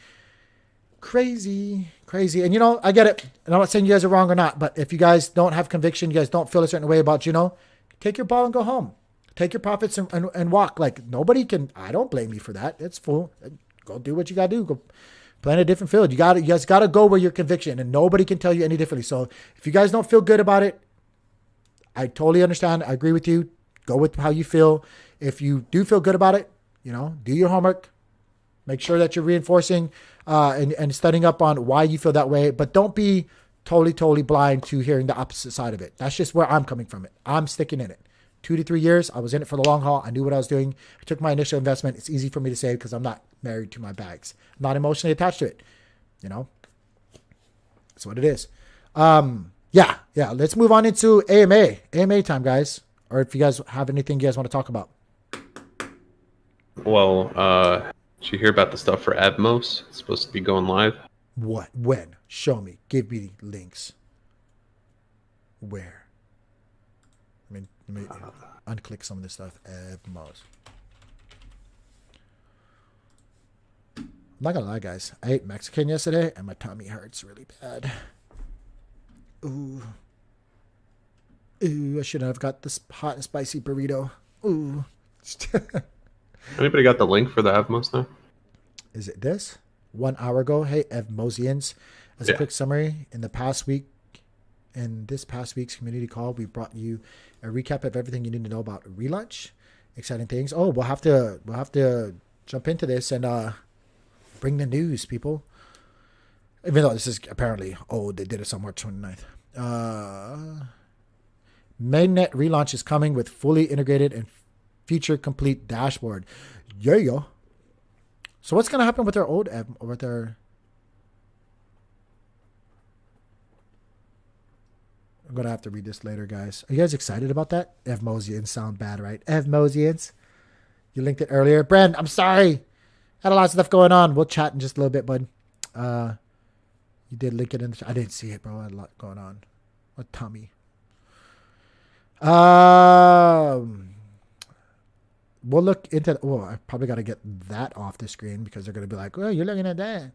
[SPEAKER 1] crazy. And, I get it. And I'm not saying you guys are wrong or not, but if you guys don't have conviction, you guys don't feel a certain way about Juno, take your ball and go home. Take your profits and walk. Like, nobody can, I don't blame you for that. It's full. Go do what you got to do. Go play in a different field. You guys got to go where your conviction, and nobody can tell you any differently. So if you guys don't feel good about it, I totally understand. I agree with you. Go with how you feel. If you do feel good about it, do your homework. Make sure that you're reinforcing and studying up on why you feel that way. But don't be totally blind to hearing the opposite side of it. That's just where I'm coming from it. I'm sticking in it. 2 to 3 years. I was in it for the long haul. I knew what I was doing. I took my initial investment. It's easy for me to say because I'm not married to my bags. I'm not emotionally attached to it. That's what it is. Yeah. Let's move on into AMA time, guys. Or if you guys have anything you guys want to talk about.
[SPEAKER 2] Well, did you hear about the stuff for EVMOS? It's supposed to be going live.
[SPEAKER 1] What? When? Show me. Give me links. Where? Let me unclick some of this stuff. EVMOS. I'm not gonna lie, guys. I ate Mexican yesterday, and my tummy hurts really bad. Ooh, I shouldn't have got this hot and spicy burrito. Ooh.
[SPEAKER 2] Anybody got the link for the EVMOS now?
[SPEAKER 1] Is it this? 1 hour ago. Hey, EVMOSians. As a quick summary, in this past week's community call, we brought you a recap of everything you need to know about relaunch, exciting things. Oh, we'll have to jump into this and bring the news, people. Even though this is apparently old, they did it on March 29th. Mainnet relaunch is coming with fully integrated and feature complete dashboard. Yeah. So what's gonna happen with their old or with their? I'm going to have to read this later, guys. Are you guys excited about that? EVMOSians sound bad, right? EVMOSians. You linked it earlier. Brand, I'm sorry. Had a lot of stuff going on. We'll chat in just a little bit, bud. You did link it in the chat. I didn't see it, bro. I had a lot going on. What tummy? We'll look into... Oh, I probably got to get that off the screen because they're going to be like, oh, you're looking at that.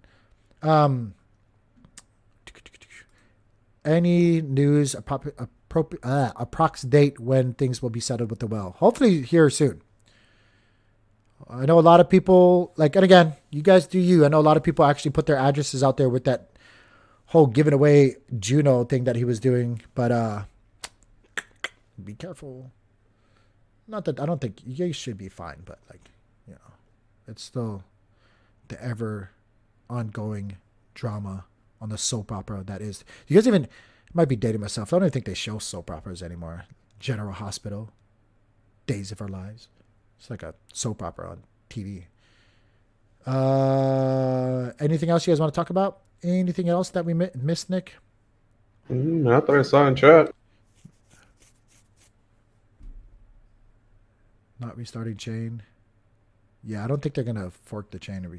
[SPEAKER 1] Any news, approx date when things will be settled with the well? Hopefully here soon. I know a lot of people, and again, you guys do you. I know a lot of people actually put their addresses out there with that whole giving away Juno thing that he was doing. But be careful. Not that I don't think you should be fine, but it's still the ever ongoing drama on the soap opera that is. You guys even might be dating myself. I don't even think they show soap operas anymore. General Hospital, Days of Our Lives. It's like a soap opera on TV. Anything else you guys want to talk about? Anything else that we missed, Nick?
[SPEAKER 2] Not that I saw in chat.
[SPEAKER 1] Not restarting chain. Yeah, I don't think they're gonna fork the chain.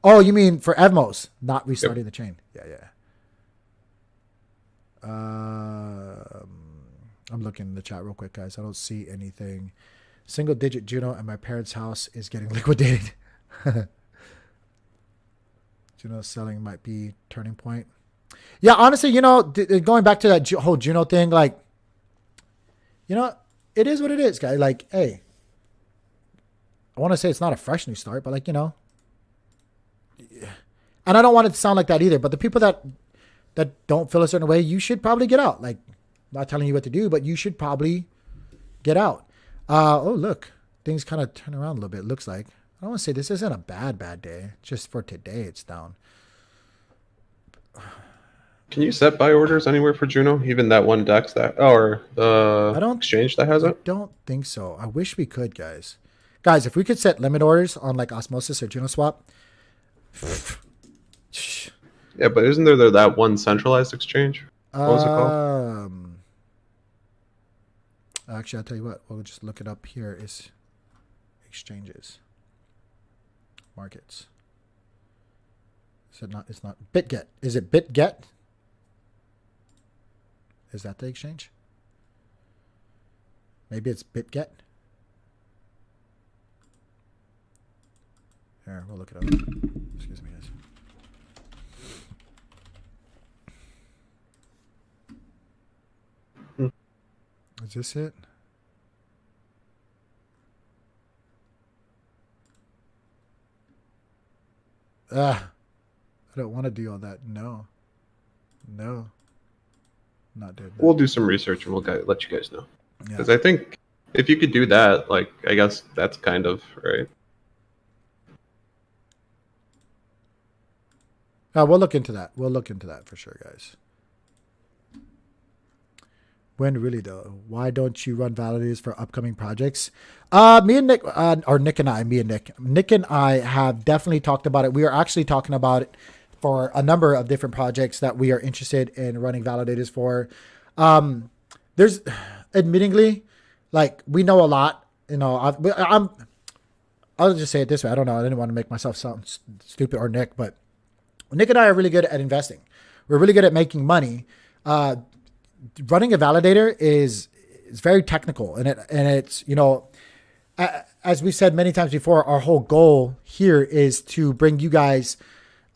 [SPEAKER 1] Oh, you mean for EVMOS, not restarting the chain? Yeah. I'm looking in the chat real quick, guys. I don't see anything. Single digit Juno at my parents' house is getting liquidated. Juno selling might be turning point. Yeah, honestly, going back to that whole Juno thing, it is what it is, guys. Hey, I want to say it's not a fresh new start, but and I don't want it to sound like that either, but the people that don't feel a certain way, you should probably get out. Not telling you what to do, but you should probably get out. Oh, look, things kind of turn around a little bit. It looks like. I don't want to say this isn't a bad day. Just for today, it's down.
[SPEAKER 2] Can you set buy orders anywhere for Juno? Even that one DEX or the exchange that has it?
[SPEAKER 1] I don't think so. I wish we could, guys. Guys, if we could set limit orders on like OSMOSIS or Juno swap.
[SPEAKER 2] Yeah, but isn't there that one centralized exchange? What was it called?
[SPEAKER 1] Actually, I'll tell you what. We'll just look it up here. Is exchanges, markets. Is it not? It's not BitGet. Is it BitGet? Is that the exchange? Maybe it's BitGet. Here, we'll look it up. Excuse me, guys. Is this it? I don't want to do all that. No. Not doing that.
[SPEAKER 2] We'll do some research and we'll let you guys know. Because
[SPEAKER 1] Yeah.
[SPEAKER 2] I think if you could do that, like, I guess that's kind of right.
[SPEAKER 1] We'll look into that. We'll look into that for sure, guys. When really though? Why don't you run validators for upcoming projects? Me and Nick, or Nick and I, Nick and I have definitely talked about it. We are actually talking about it for a number of different projects that we are interested in running validators for. There's, admittingly, like, we know a lot. You know, I'll just say it this way. I don't know. I didn't want to make myself sound stupid or Nick, but Nick and I are really good at investing. We're really good at making money. Running a validator is very technical, and it's, you know, as we said many times before, our whole goal here is to bring you guys,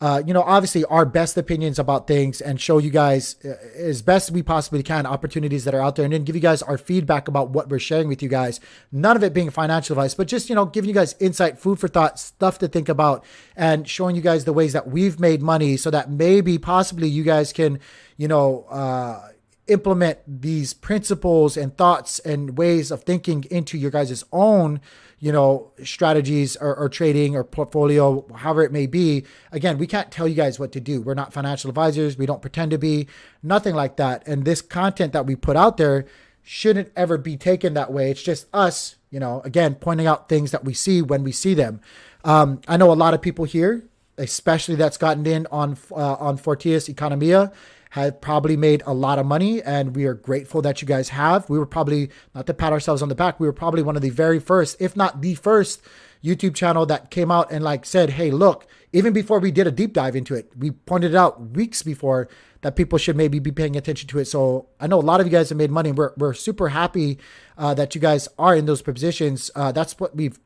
[SPEAKER 1] you know, obviously our best opinions about things and show you guys as best we possibly can opportunities that are out there, and then give you guys our feedback about what we're sharing with you guys. None of it being financial advice, but just, you know, giving you guys insight, food for thought, stuff to think about, and showing you guys the ways that we've made money so that maybe possibly you guys can, you know, implement these principles and thoughts and ways of thinking into your guys' own, you know, strategies or trading or portfolio, however it may be. Again, we can't tell you guys what to do. We're not financial advisors. We don't pretend to be, nothing like that. And this content that we put out there shouldn't ever be taken that way. It's just us, you know, again, pointing out things that we see when we see them. I know a lot of people here, especially that's gotten in on Fortius Economia, have probably made a lot of money, and we are grateful that you guys have. We were probably, not to pat ourselves on the back, we were probably one of the very first, if not the first YouTube channel that came out and like said, hey, look, even before we did a deep dive into it, we pointed it out weeks before that people should maybe be paying attention to it. So I know a lot of you guys have made money. We're super happy that you guys are in those positions. That's what we've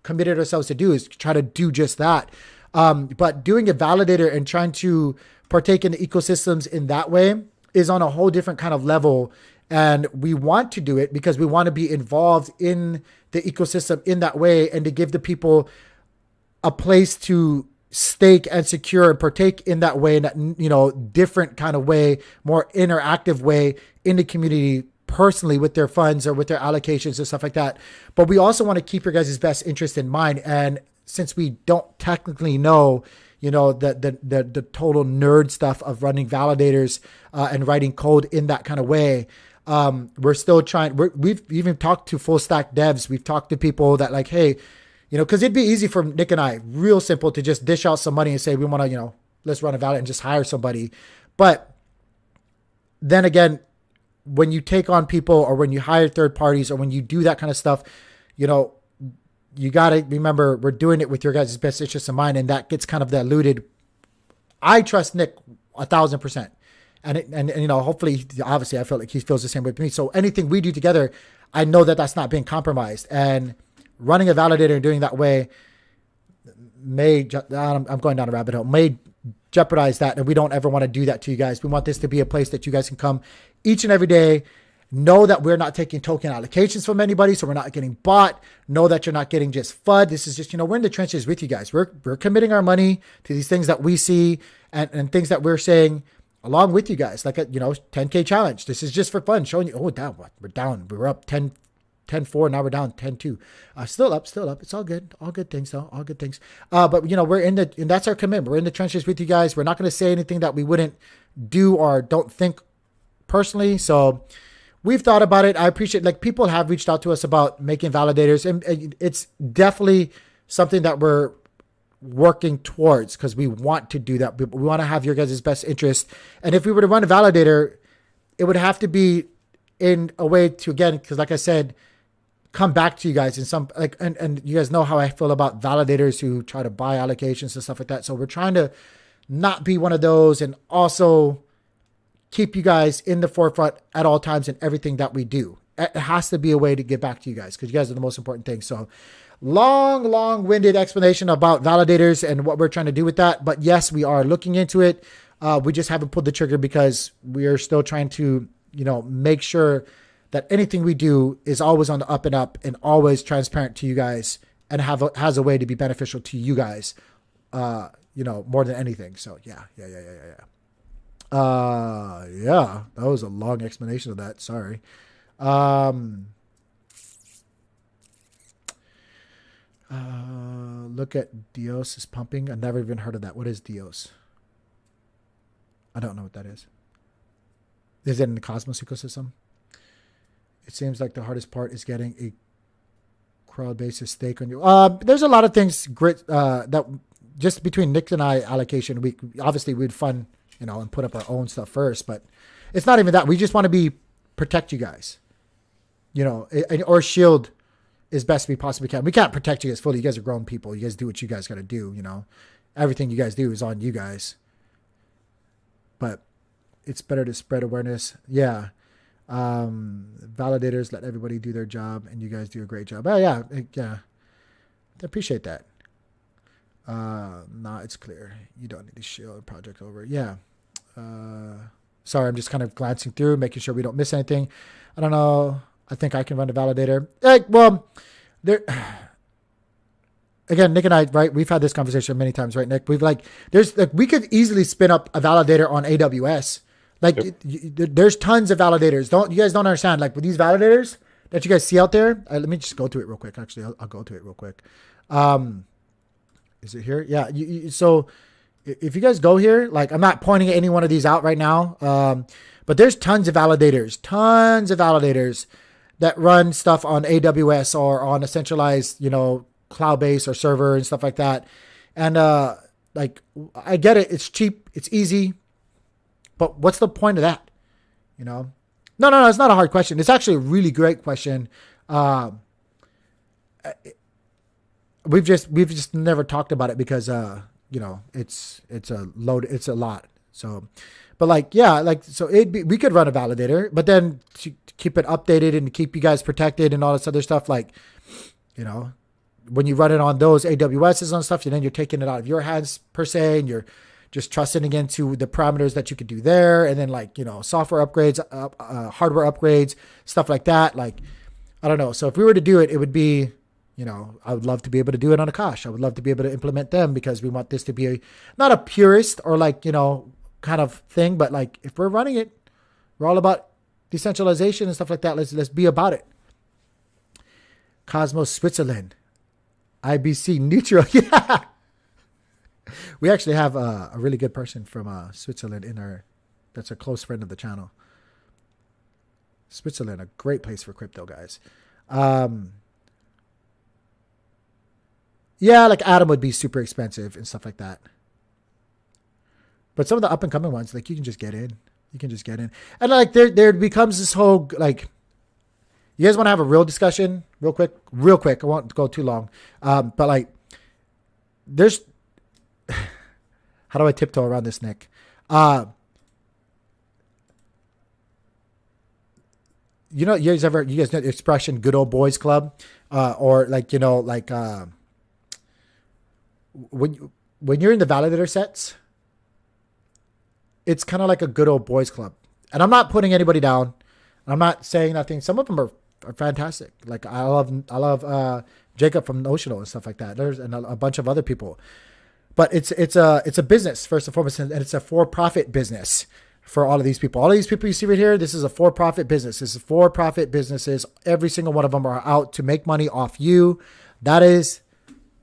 [SPEAKER 1] committed ourselves to do, is try to do just that. But doing a validator and trying to partake in the ecosystems in that way is on a whole different kind of level. And we want to do it because we want to be involved in the ecosystem in that way, and to give the people a place to stake and secure and partake in that way, in that, you know, different kind of way, more interactive way in the community personally with their funds or with their allocations and stuff like that. But we also want to keep your guys' best interest in mind. And since we don't technically know, you know, the total nerd stuff of running validators and writing code in that kind of way, we're still trying. We've even talked to full stack devs. We've talked to people that like, hey, you know, because it'd be easy for Nick and I, real simple, to just dish out some money and say we want to, you know, let's run a validator and just hire somebody. But then again, when you take on people, or when you hire third parties, or when you do that kind of stuff, you know, you got to remember we're doing it with your guys' best interest in mind, and that gets kind of diluted. I trust Nick 1,000%. And you know, hopefully, obviously, I feel like he feels the same way with me. So anything we do together, I know that that's not being compromised. And running a validator and doing that way may, I'm going down a rabbit hole, may jeopardize that. And we don't ever want to do that to you guys. We want this to be a place that you guys can come each and every day. Know that we're not taking token allocations from anybody, so we're not getting bought. Know that you're not getting just FUD. This is just, you know, we're in the trenches with you guys. We're committing our money to these things that we see and things that we're saying along with you guys, like a, you know, 10K challenge. This is just for fun, showing you, oh, down, what? We're down. We were up 10-4, now we're down 10-2. Still up. It's all good. All good things, though. All good things. But, you know, and that's our commitment. We're in the trenches with you guys. We're not going to say anything that we wouldn't do or don't think personally. So we've thought about it. I appreciate, like, people have reached out to us about making validators, and it's definitely something that we're working towards, because we want to do that. We want to have your guys' best interest. And if we were to run a validator, it would have to be in a way to, again, because like I said, come back to you guys in some, like, and you guys know how I feel about validators who try to buy allocations and stuff like that. So we're trying to not be one of those, and also keep you guys in the forefront at all times in everything that we do. It has to be a way to get back to you guys, because you guys are the most important thing. So long-winded explanation about validators and what we're trying to do with that. But yes, we are looking into it. We just haven't pulled the trigger because we are still trying to, make sure that anything we do is always on the up and up and always transparent to you guys, and has a way to be beneficial to you guys, more than anything. So yeah. Yeah, that was a long explanation of that. Sorry. Look at Dios is pumping. I've never even heard of that. What is Dios? I don't know what that is. Is it in the Cosmos ecosystem? It seems like the hardest part is getting a crowd basis stake on you. There's a lot of things that just between Nick and I allocation, we obviously we'd fund, and put up our own stuff first, but it's not even that. We just want to protect you guys, or shield as best we possibly can. We can't protect you guys fully. You guys are grown people. You guys do what you guys got to do. Everything you guys do is on you guys, but it's better to spread awareness. Yeah. Validators, let everybody do their job, and you guys do a great job. Oh yeah. I appreciate that. Nah, it's clear. You don't need to shield the project over. Yeah. Sorry, I'm just kind of glancing through, making sure we don't miss anything. I don't know. I think I can run a validator. Again, Nick and I, right? We've had this conversation many times, right, Nick? We could easily spin up a validator on AWS. There's tons of validators. You guys don't understand. Like with these validators that you guys see out there. Let me just go to it real quick. Actually, I'll go to it real quick. Is it here? Yeah. So if you guys go here, like I'm not pointing at any one of these out right now. But there's tons of validators that run stuff on AWS or on a centralized, cloud-based or server and stuff like that. And I get it. It's cheap. It's easy. But what's the point of that? No, it's not a hard question. It's actually a really great question. We've just never talked about it because, it's a load. It's a lot. So, but we could run a validator, but then to keep it updated and to keep you guys protected and all this other stuff, when you run it on those AWSs and stuff, and then you're taking it out of your hands per se, and you're just trusting again to the parameters that you could do there. And then software upgrades, hardware upgrades, stuff like that. I don't know. So if we were to do it, it would be, I would love to be able to do it on Akash. I would love to be able to implement them because we want this to be not a purist or kind of thing, but if we're running it, we're all about decentralization and stuff like that. Let's be about it. Cosmos Switzerland, IBC neutral. Yeah. We actually have a really good person from Switzerland that's a close friend of the channel. Switzerland, a great place for crypto, guys. Yeah, Atom would be super expensive and stuff like that. But some of the up and coming ones, you can just get in. And there becomes this whole, you guys want to have a real discussion real quick? I won't go too long. But there's, how do I tiptoe around this, Nick? You guys know the expression "good old boys club," or when you're in the validator sets, it's kind of like a good old boys club. And I'm not putting anybody down. I'm not saying nothing. Some of them are fantastic. I love Jacob from Notional and stuff like that. There's a bunch of other people. But it's a business first and foremost, and it's a for-profit business for all of these people. All of these people you see right here, this is a for-profit business. This is for-profit businesses. Every single one of them are out to make money off you. That is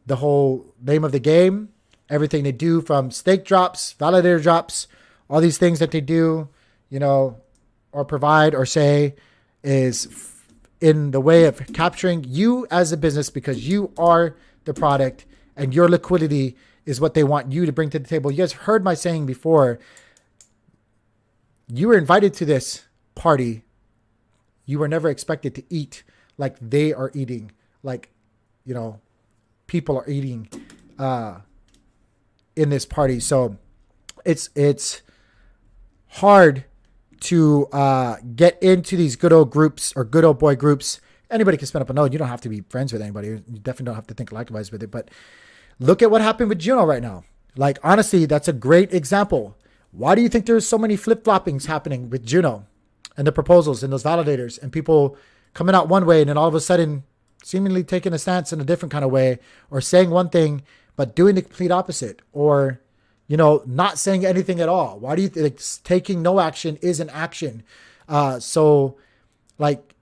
[SPEAKER 1] the whole name of the game. Everything they do, from stake drops, validator drops, all these things that they do, or provide or say, in the way of capturing you as a business, because you are the product and your liquidity is what they want you to bring to the table. You guys heard my saying before. You were invited to this party. You were never expected to eat like they are eating, like, you know, people are eating in this party. So it's hard to get into these good old groups or good old boy groups. Anybody can spin up a node. You don't have to be friends with anybody. You definitely don't have to think likewise with it. But look at what happened with Juno right now. Like, honestly, that's a great example. Why do you think there's so many flip-floppings happening with Juno and the proposals and those validators and people coming out one way and then all of a sudden seemingly taking a stance in a different kind of way, or saying one thing but doing the complete opposite, or, you know, not saying anything at all? Why do you think taking no action is an action? So, like,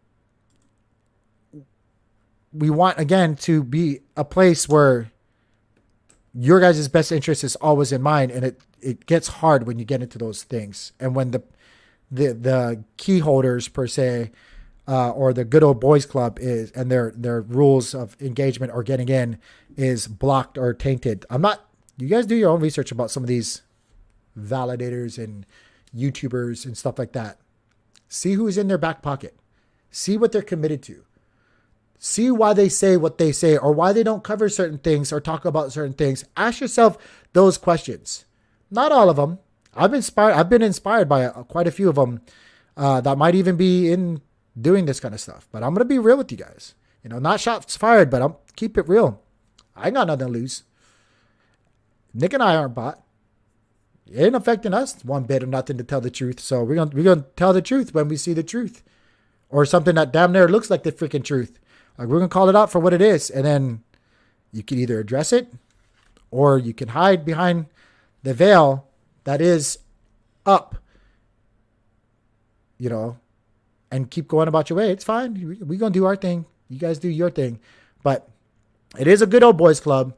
[SPEAKER 1] we want, again, to be a place where your guys' best interest is always in mind, and it gets hard when you get into those things, and when the key holders per se, or the good old boys club is, and their rules of engagement or getting in is blocked or tainted. You guys do your own research about some of these validators and YouTubers and stuff like that. See who's in their back pocket. See what they're committed to. See why they say what they say, or why they don't cover certain things or talk about certain things. Ask yourself those questions. Not all of them. I've been inspired by quite a few of them that might even be in doing this kind of stuff. But I'm going to be real with you guys. You know, not shots fired, but I'll keep it real. I ain't got nothing to lose. Nick and I aren't bought. It ain't affecting us one bit or nothing, to tell the truth. So we're gonna tell the truth when we see the truth, or something that damn near looks like the freaking truth. Like, we're gonna call it out for what it is, and then you can either address it, or you can hide behind the veil that is up, you know, and keep going about your way. It's fine. We're gonna do our thing. You guys do your thing. But it is a good old boys club,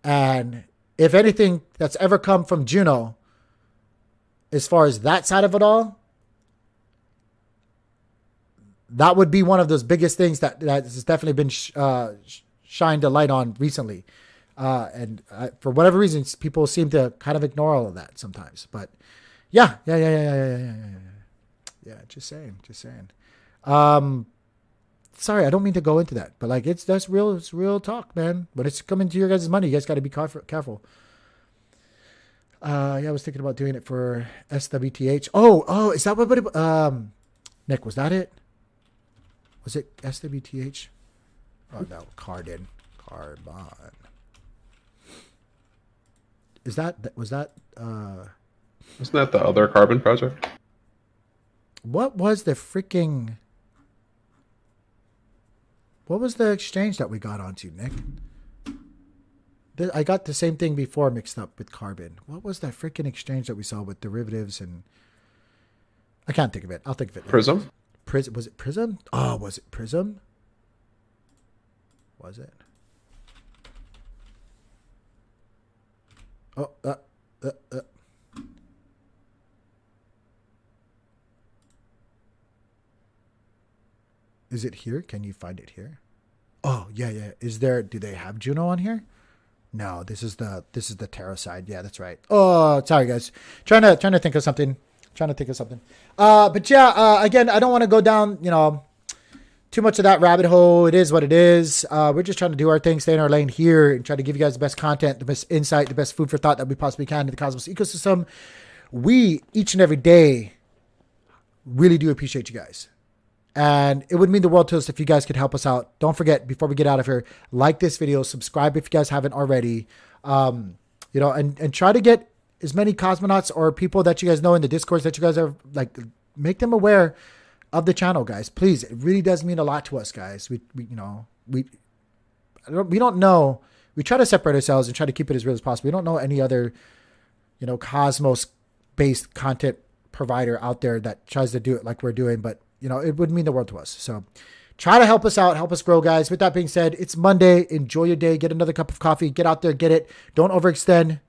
[SPEAKER 1] and if anything that's ever come from Juno, as far as that side of it all, that would be one of those biggest things that has definitely been shined a light on recently. And for whatever reasons, people seem to kind of ignore all of that sometimes. But yeah. Just saying. Sorry, I don't mean to go into that, but like, it's real talk, man. When it's coming to your guys' money, you guys got to be careful. Yeah, I was thinking about doing it for SWTH. Oh, is that what? Nick, was that it? Was it SWTH? Oh no, Carbon. Was that?
[SPEAKER 2] Wasn't that the other Carbon project?
[SPEAKER 1] What was the freaking? What was the exchange that we got onto, Nick? I got the same thing before mixed up with Carbon. What was that freaking exchange that we saw with derivatives and... I can't think of it. I'll think of it.
[SPEAKER 2] Prism?
[SPEAKER 1] Was it Prism? Oh, was it Prism? Was it? Oh, Is it here? Can you find it here? Oh, yeah. Do they have Juno on here? No, this is the Terra side. Yeah, that's right. Oh, sorry guys. Trying to think of something. But yeah, again, I don't want to go down, too much of that rabbit hole. It is what it is. We're just trying to do our thing, stay in our lane here, and try to give you guys the best content, the best insight, the best food for thought that we possibly can in the Cosmos ecosystem. We, each and every day, really do appreciate you guys. And it would mean the world to us if you guys could help us out. Don't forget, before we get out of here, like this video, subscribe if you guys haven't already, and try to get as many cosmonauts or people that you guys know in the discourse that you guys are, like, make them aware of the channel, guys. Please, it really does mean a lot to us, guys. We don't know. We try to separate ourselves and try to keep it as real as possible. We don't know any other, Cosmos-based content provider out there that tries to do it like we're doing, but it would mean the world to us. So try to help us out, help us grow, guys. With that being said, it's Monday. Enjoy your day. Get another cup of coffee. Get out there, get it. Don't overextend.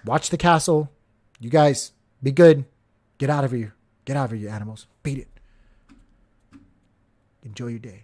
[SPEAKER 1] Watch the castle. You guys, be good. Get out of here. Get out of here, you animals. Beat it. Enjoy your day.